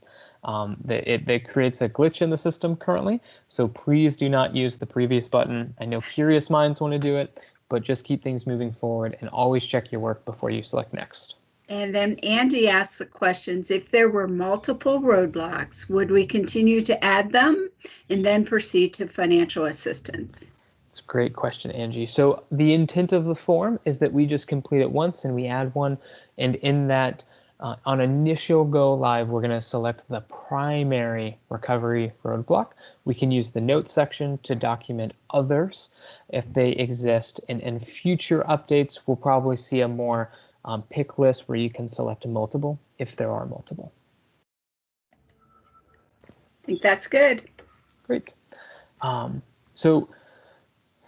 It creates a glitch in the system currently, so please do not use the previous button. I know curious minds want to do it, but just keep things moving forward and always check your work before you select next. And then Andy asks the questions, if there were multiple roadblocks, would we continue to add them and then proceed to financial assistance? It's a great question, Angie. So the intent of the form is that we just complete it once and we add one, and in that On initial go live, we're going to select the primary recovery roadblock. We can use the notes section to document others if they exist. And in future updates, we'll probably see a more pick list where you can select multiple if there are multiple. I think that's good. Great. So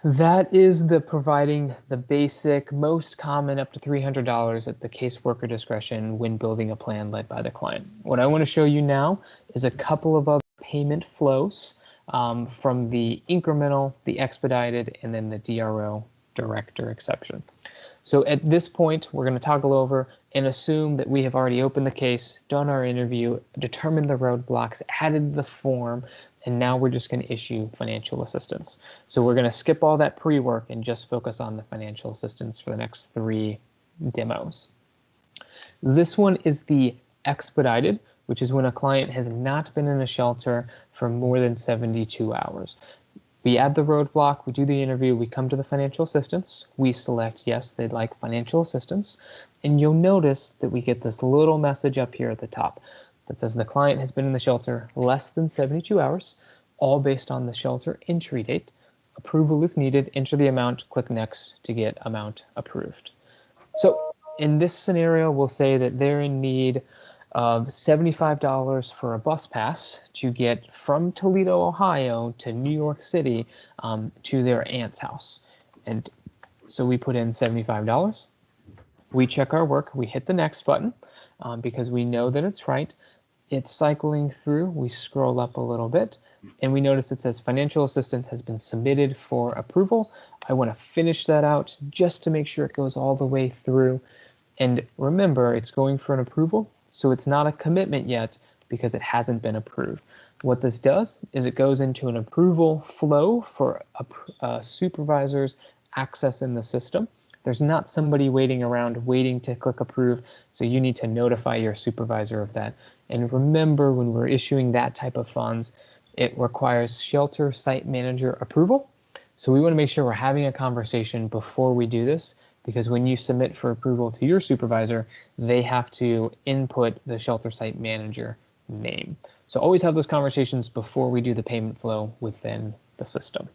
that is the providing the basic, most common up to $300 at the caseworker discretion when building a plan led by the client. What I want to show you now is a couple of other payment flows from the incremental, the expedited, and then the DRO director exception. So at this point, we're going to toggle over and assume that we have already opened the case, done our interview, determined the roadblocks, added the form, and now we're just going to issue financial assistance. So we're going to skip all that pre-work and just focus on the financial assistance for the next 3 demos. This one is the expedited, which is when a client has not been in a shelter for more than 72 hours. We add the roadblock, we do the interview, we come to the financial assistance, we select yes, they'd like financial assistance, and you'll notice that we get this little message up here at the top that says the client has been in the shelter less than 72 hours, all based on the shelter entry date. Approval is needed, enter the amount, click next to get amount approved. So in this scenario, we'll say that they're in need of $75 for a bus pass to get from Toledo, Ohio to New York City to their aunt's house. And so we put in $75. We check our work, we hit the next button because we know that it's right. It's cycling through, we scroll up a little bit, and we notice it says financial assistance has been submitted for approval. I want to finish that out just to make sure it goes all the way through. And remember, it's going for an approval, so it's not a commitment yet because it hasn't been approved. What this does is it goes into an approval flow for supervisors accessing the system. There's not somebody waiting around waiting to click approve, so you need to notify your supervisor of that. And remember, when we're issuing that type of funds, it requires shelter site manager approval. So we want to make sure we're having a conversation before we do this, because when you submit for approval to your supervisor, they have to input the shelter site manager name. So always have those conversations before we do the payment flow within the system.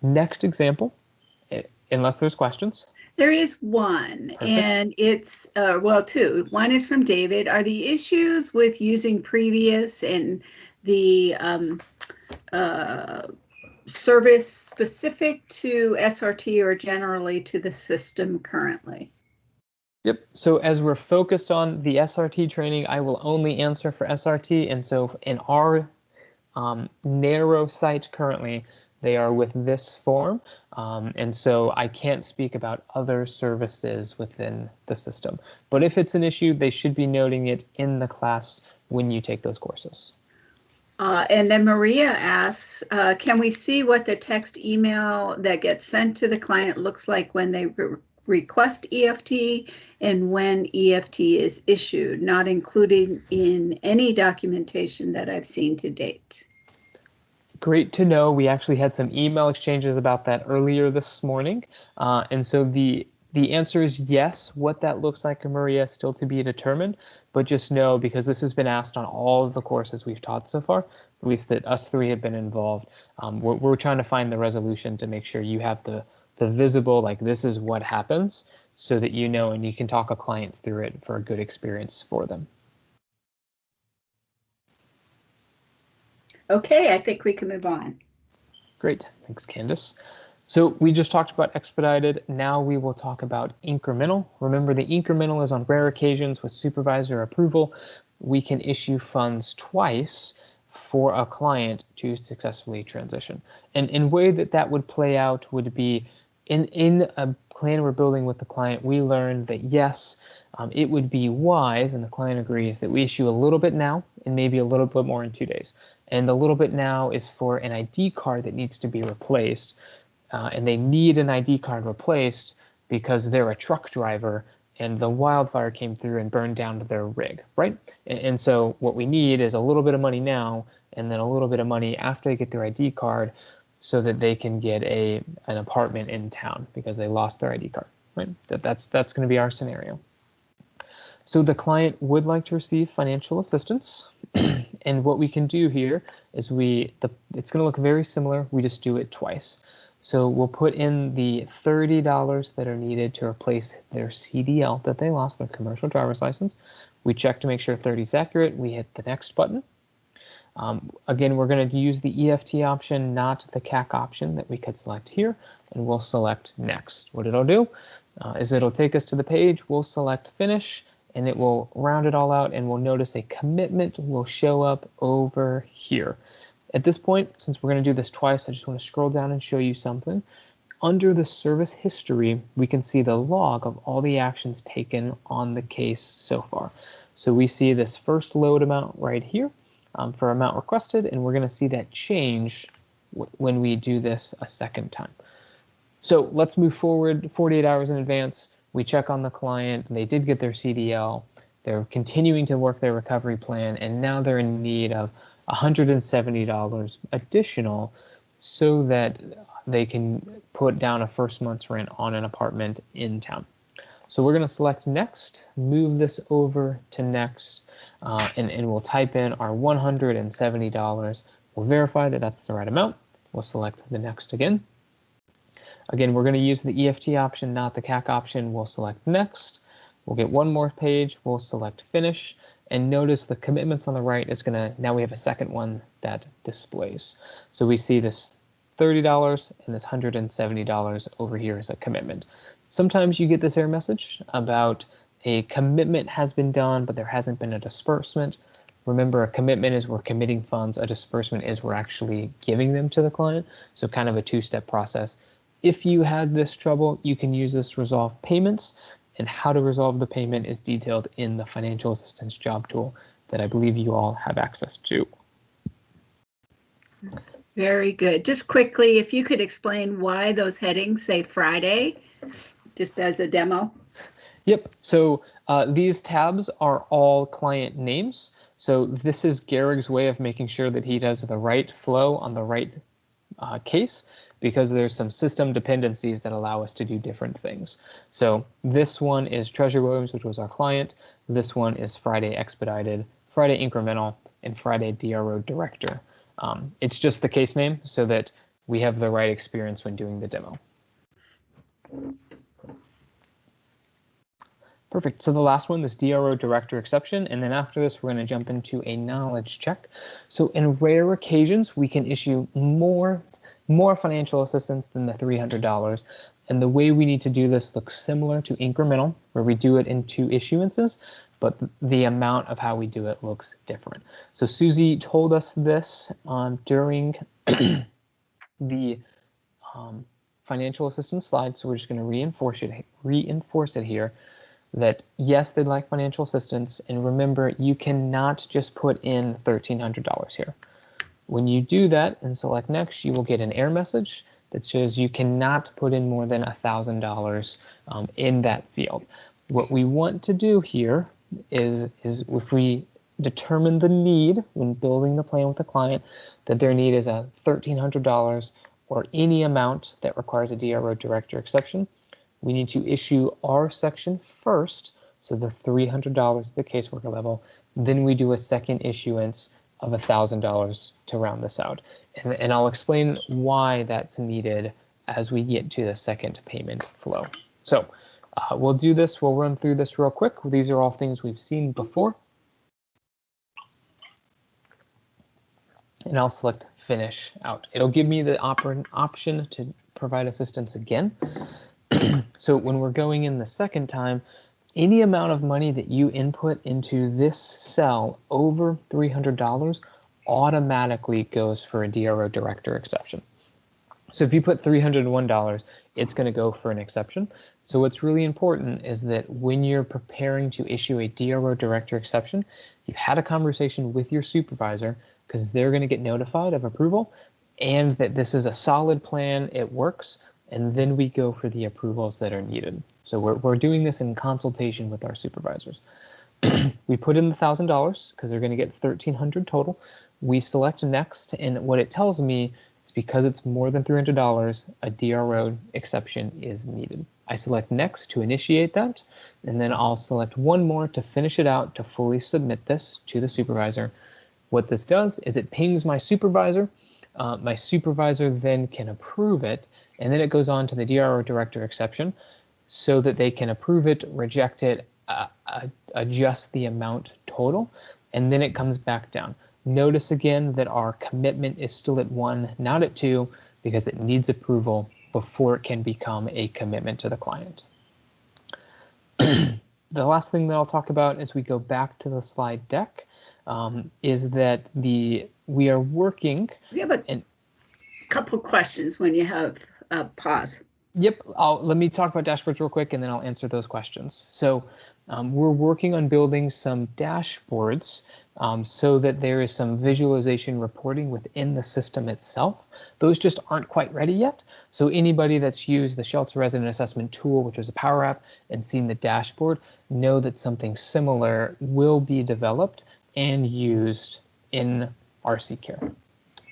Next example, unless there's questions. There is one, Perfect. and it's, well, two. One is from David. Are the issues with using previous and the service specific to SRT or generally to the system currently? Yep. So as we're focused on the SRT training, I will only answer for SRT. And so in our narrow site currently, they are with this form. And so I can't speak about other services within the system. But if it's an issue, they should be noting it in the class when you take those courses. And then Maria asks, can we see what the text email that gets sent to the client looks like when they request EFT and when EFT is issued, not included in any documentation that I've seen to date? Great to know. We actually had some email exchanges about that earlier this morning. And so the answer is yes. What that looks like, Maria, still to be determined. But just know, because this has been asked on all of the courses we've taught so far, at least that us three have been involved, we're trying to find the resolution to make sure you have the visible, like this is what happens, so that you know and you can talk a client through it for a good experience for them. Okay, I think we can move on. Great, thanks, Candace. So we just talked about expedited. Now we will talk about incremental. Remember, the incremental is on rare occasions with supervisor approval. We can issue funds twice for a client to successfully transition. And in a way that would play out would be in a plan we're building with the client, we learned that yes, it would be wise, and the client agrees, that we issue a little bit now and maybe a little bit more in 2 days. And the little bit now is for an ID card that needs to be replaced. And they need an ID card replaced because they're a truck driver and the wildfire came through and burned down their rig, right? And so what we need is a little bit of money now and then a little bit of money after they get their ID card so that they can get an apartment in town because they lost their ID card. right? That's going to be our scenario. So the client would like to receive financial assistance. And what we can do here is it's going to look very similar. We just do it twice. So we'll put in the $30 that are needed to replace their CDL that they lost, their commercial driver's license. We check to make sure 30 is accurate. We hit the next button. Again, we're going to use the EFT option, not the CAC option that we could select here, and we'll select next. What it'll do is it'll take us to the page. We'll select finish, and it will round it all out, and we'll notice a commitment will show up over here. At this point, since we're going to do this twice, I just want to scroll down and show you something. Under the service history, we can see the log of all the actions taken on the case so far. So we see this first load amount right here for amount requested, and we're going to see that change when we do this a second time. So let's move forward 48 hours in advance. We check on the client. They did get their CDL. They're continuing to work their recovery plan, and now they're in need of $170 additional so that they can put down a first month's rent on an apartment in town. So we're going to select next, move this over to next, and we'll type in our $170. We'll verify that that's the right amount. We'll select the next again. Again, we're going to use the EFT option, not the CAC option. We'll select next. We'll get one more page. We'll select finish. And notice the commitments on the right is going to, now we have a second one that displays. So we see this $30 and this $170 over here as a commitment. Sometimes you get this error message about a commitment has been done, but there hasn't been a disbursement. Remember, a commitment is we're committing funds. A disbursement is we're actually giving them to the client. So kind of a two-step process. If you had this trouble, you can use this resolve payments, and how to resolve the payment is detailed in the financial assistance job tool that I believe you all have access to. Very good. Just quickly, if you could explain why those headings say Friday, just as a demo. Yep. So these tabs are all client names. So this is Gehrig's way of making sure that he does the right flow on the right case, because there's some system dependencies that allow us to do different things. So this one is Treasury Williams, which was our client. This one is Friday Expedited, Friday Incremental, and Friday DRO Director. It's just the case name so that we have the right experience when doing the demo. Perfect. So the last one, this DRO Director exception, and then after this, we're going to jump into a knowledge check. So in rare occasions, we can issue more financial assistance than the $300. And the way we need to do this looks similar to incremental, where we do it in 2 issuances, but the amount of how we do it looks different. So Susie told us this during the financial assistance slide, so we're just going to reinforce it here, that yes, they'd like financial assistance, and remember, you cannot just put in $1,300 here. When you do that and select next, you will get an error message that says you cannot put in more than $1,000 in that field. What we want to do here is if we determine the need when building the plan with the client, that their need is a $1,300 or any amount that requires a DRO Director exception, we need to issue our section first, so the $300 the caseworker level, then we do a second issuance of $1,000 to round this out. And I'll explain why that's needed as we get to the second payment flow. So we'll do this, we'll run through this real quick. These are all things we've seen before. And I'll select finish out. It'll give me the option to provide assistance again. So when we're going in the second time, any amount of money that you input into this cell over $300 automatically goes for a DRO Director exception. So if you put $301, it's going to go for an exception. So what's really important is that when you're preparing to issue a DRO Director exception, you've had a conversation with your supervisor, because they're going to get notified of approval, and that this is a solid plan, it works, and then we go for the approvals that are needed. So we're doing this in consultation with our supervisors. We put in the $1,000 because they're going to get $1,300 total. We select next, and what it tells me is It's because it's more than $300, a DRO exception is needed. I select next to initiate that, and then I'll select one more to finish it out to fully submit this to the supervisor. What this does is it pings my supervisor. My supervisor then can approve it, and then it goes on to the DRO director exception so that they can approve it, reject it, adjust the amount total, and then it comes back down. Notice again that our commitment is still at 1, not at 2, because it needs approval before it can become a commitment to the client. The last thing that I'll talk about as we go back to the slide deck is that we are working. We have a couple questions when you have pause. Yep, let me talk about dashboards real quick and then I'll answer those questions. So we're working on building some dashboards so that there is some visualization reporting within the system itself. Those just aren't quite ready yet. So anybody that's used the Shelter Resident Assessment tool, which was a Power App, and seen the dashboard, know that something similar will be developed and used in RC Care.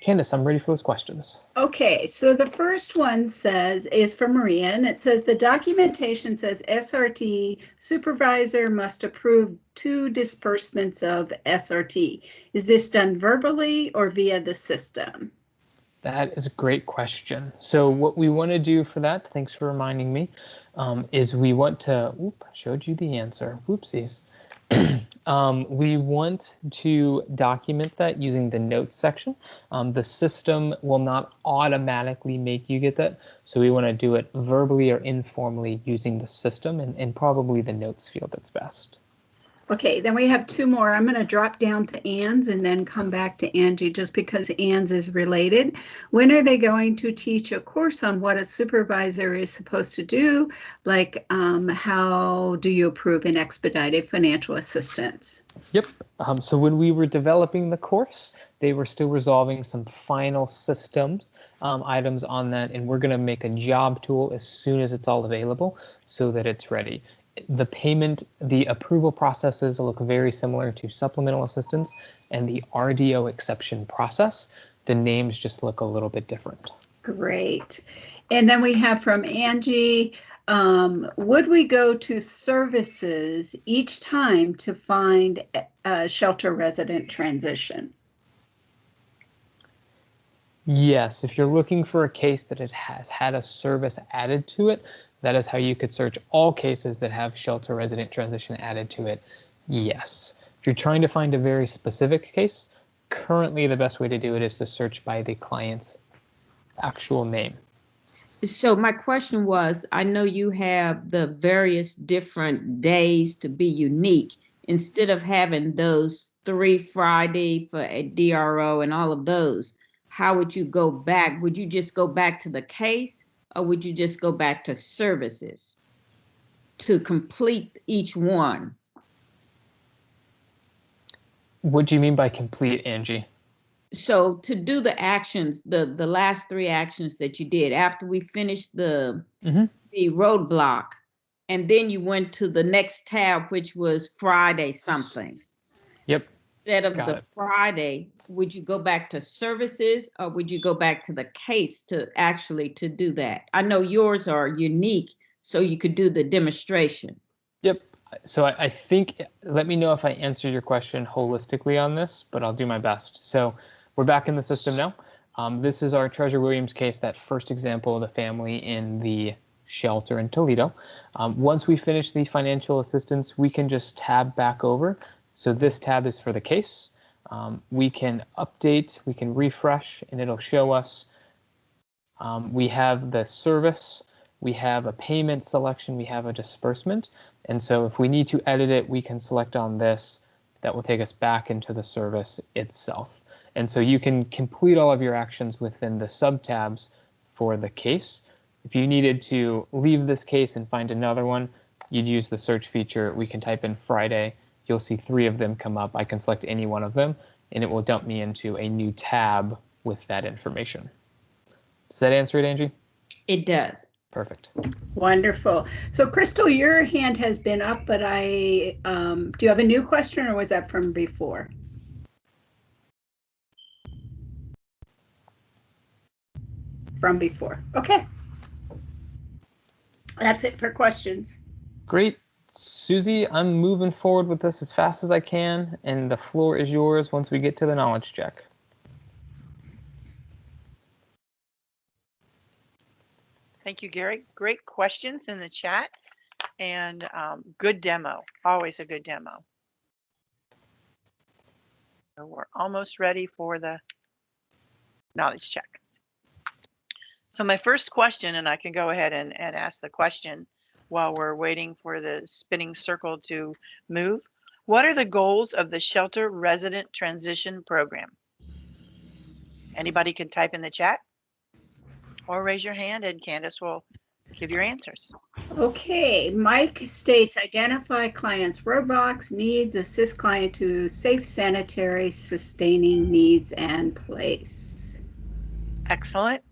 Candace, I'm ready for those questions. Okay, so the first one is from Maria, and it says the documentation says SRT supervisor must approve 2 disbursements of SRT. Is this done verbally or via the system? That is a great question. So what we want to do for that, thanks for reminding me, is we want to, I showed you the answer, whoopsies. We want to document that using the notes section. The system will not automatically make you get that, so we want to do it verbally or informally using the system and probably the notes field that's best. Okay, then we have 2 more. I'm going to drop down to Ann's and then come back to Angie just because Ann's is related. When are they going to teach a course on what a supervisor is supposed to do? Like how do you approve an expedited financial assistance? Yep. So when we were developing the course, they were still resolving some final systems items on that, and we're going to make a job tool as soon as it's all available so that it's ready. The approval processes look very similar to supplemental assistance and the RDO exception process. The names just look a little bit different. Great. And then we have from Angie, would we go to services each time to find a shelter resident transition? Yes, if you're looking for a case that it has had a service added to it, that is how you could search all cases that have shelter resident transition added to it. Yes. If you're trying to find a very specific case, currently the best way to do it is to search by the client's actual name. So my question was, I know you have the various different days to be unique. Instead of having those 3 Friday for a DRO and all of those, how would you go back? Would you just go back to the case? Or would you just go back to services to complete each one? What do you mean by complete, Angie? So to do the actions, the last 3 actions that you did after we finished the roadblock, and then you went to the next tab, which was Friday something. Yep. Instead of the Friday, would you go back to services or would you go back to the case to do that? I know yours are unique, so you could do the demonstration. Yep. So I think, let me know if I answered your question holistically on this, but I'll do my best. So we're back in the system now. This is our Treasure Williams case, that first example of the family in the shelter in Toledo. Once we finish the financial assistance, we can just tab back over. So this tab is for the case. We can update, we can refresh, and it'll show us. We have the service, we have a payment selection, we have a disbursement. And so if we need to edit it, we can select on this. That will take us back into the service itself. And so you can complete all of your actions within the sub-tabs for the case. If you needed to leave this case and find another one, you'd use the search feature. We can type in Friday. You'll see 3 of them come up. I can select any one of them, and it will dump me into a new tab with that information. Does that answer it, Angie? It does. Perfect. Wonderful. So Crystal, your hand has been up, but do you have a new question or was that from before? from before. Okay. That's it for questions. Great. Susie, I'm moving forward with this as fast as I can, and the floor is yours once we get to the knowledge check. Thank you, Gary. Great questions in the chat, and good demo. Always a good demo. So we're almost ready for the knowledge check. So my first question, and I can go ahead and ask the question while we're waiting for the spinning circle to move. What are the goals of the Shelter Resident Transition Program? Anybody can type in the chat or raise your hand and Candace will give your answers. Okay, Mike states identify client's roadblocks, needs, assist client to safe, sanitary, sustaining needs and place. Excellent.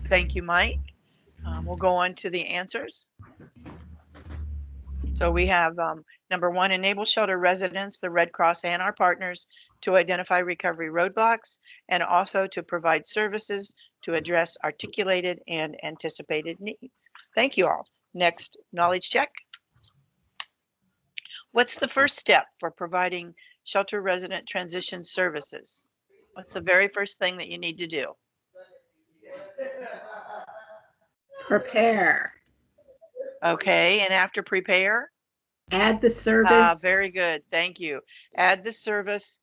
Thank you, Mike. We'll go on to the answers. So we have number one, enable shelter residents, the Red Cross and our partners to identify recovery roadblocks and also to provide services to address articulated and anticipated needs. Thank you all. Next, knowledge check. What's the first step for providing shelter resident transition services? What's the very first thing that you need to do? Prepare. Okay, and after prepare? Add the service. Very good, thank you. Add the service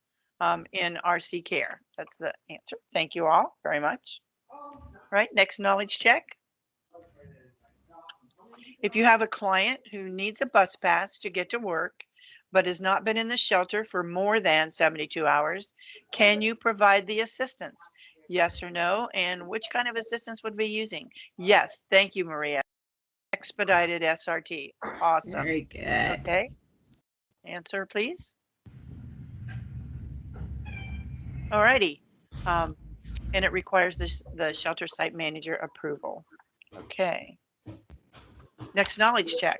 in RC Care. That's the answer. Thank you all very much. Right, next knowledge check. If you have a client who needs a bus pass to get to work, but has not been in the shelter for more than 72 hours, can you provide the assistance? Yes or no? And which kind of assistance would be using? Yes, thank you, Maria. Expedited SRT. Awesome. Very good. Okay. Answer, please. All righty. And it requires the shelter site manager approval. Okay. Next knowledge check.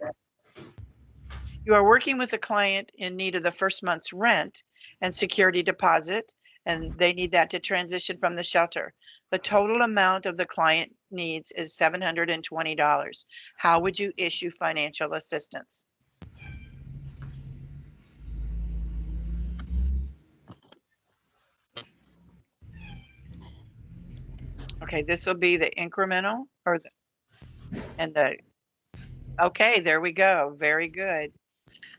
You are working with a client in need of the first month's rent and security deposit, and they need that to transition from the shelter. The total amount of the client needs is $720. How would you issue financial assistance? Okay, this will be the incremental or okay, there we go. Very good.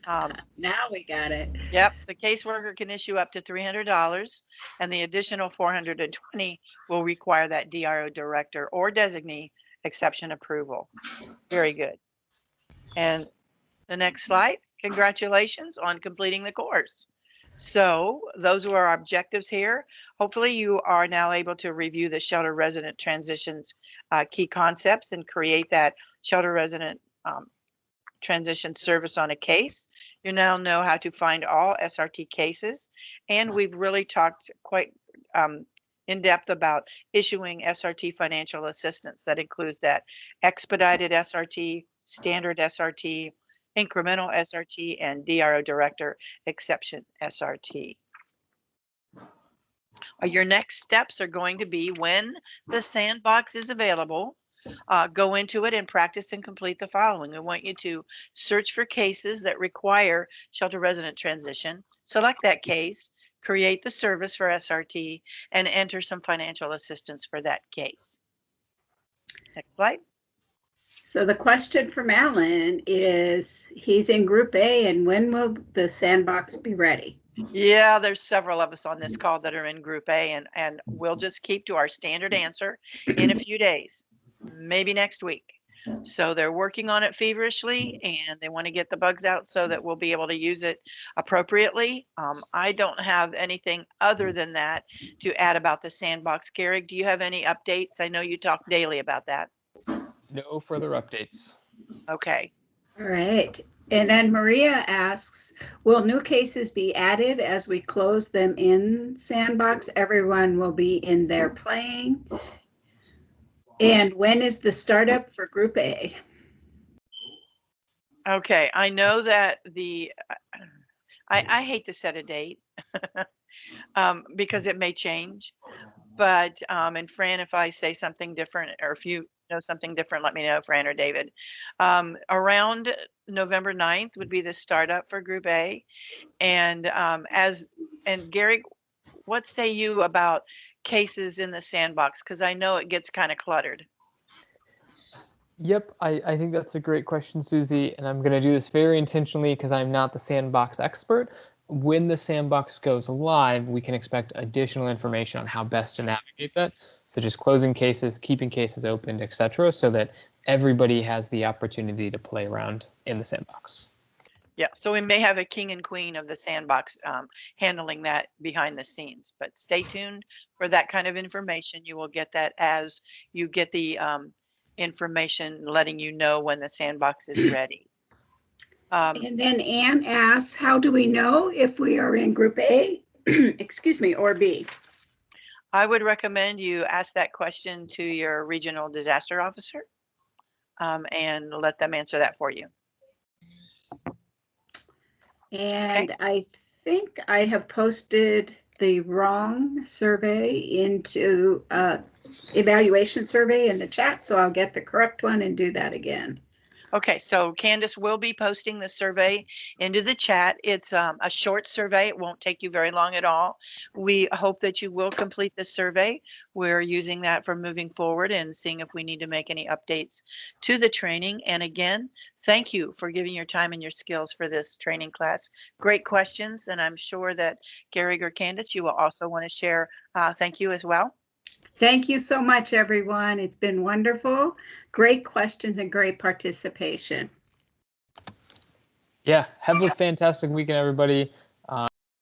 Now we got it. Yep, the caseworker can issue up to $300 and the additional $420 will require that DRO director or designee exception approval. Very good. And the next slide, congratulations on completing the course. So those were our objectives here. Hopefully you are now able to review the shelter resident transitions key concepts and create that shelter resident transition service on a case. You now know how to find all SRT cases, and we've really talked quite in depth about issuing SRT financial assistance. That includes that expedited SRT, standard SRT, incremental SRT, and DRO director exception SRT. Your next steps are going to be when the sandbox is available, go into it and practice and complete the following. I want you to search for cases that require shelter resident transition, select that case, create the service for SRT, and enter some financial assistance for that case. Next slide. So the question from Alan is, he's in Group A, and when will the sandbox be ready? Yeah, there's several of us on this call that are in Group A, and we'll just keep to our standard answer in a few days, maybe next week. So they're working on it feverishly, and they want to get the bugs out so that we'll be able to use it appropriately. I don't have anything other than that to add about the sandbox. Gary, do you have any updates? I know you talk daily about that. No further updates. Okay. All right. And then Maria asks, will new cases be added as we close them in Sandbox? Everyone will be in there playing. And when is the startup for Group A? Okay, I know that I hate to set a date because it may change, But, and Fran, if I say something different, or if you know something different, let me know, Fran or David. Around November 9th would be the startup for Group A. And and Gary, what say you about cases in the sandbox? Because I know it gets kind of cluttered. Yep, I think that's a great question, Susie, and I'm going to do this very intentionally because I'm not the sandbox expert. When the sandbox goes live, we can expect additional information on how best to navigate that, such as closing cases, keeping cases open, etc., so that everybody has the opportunity to play around in the sandbox. Yeah, so we may have a king and queen of the sandbox handling that behind the scenes, but stay tuned for that kind of information. You will get that as you get the information letting you know when the sandbox is ready. And then Anne asks, how do we know if we are in Group A, excuse me, or B? I would recommend you ask that question to your regional disaster officer and let them answer that for you. And I think I have posted the wrong survey into evaluation survey in the chat, so I'll get the correct one and do that again. Okay, so Candace will be posting the survey into the chat. It's a short survey. It won't take you very long at all. We hope that you will complete the survey. We're using that for moving forward and seeing if we need to make any updates to the training. And again, thank you for giving your time and your skills for this training class. Great questions, and I'm sure that Gary or Candace, you will also want to share thank you as well. Thank you so much, everyone. It's been wonderful. Great questions and great participation. Yeah, have a fantastic weekend, everybody.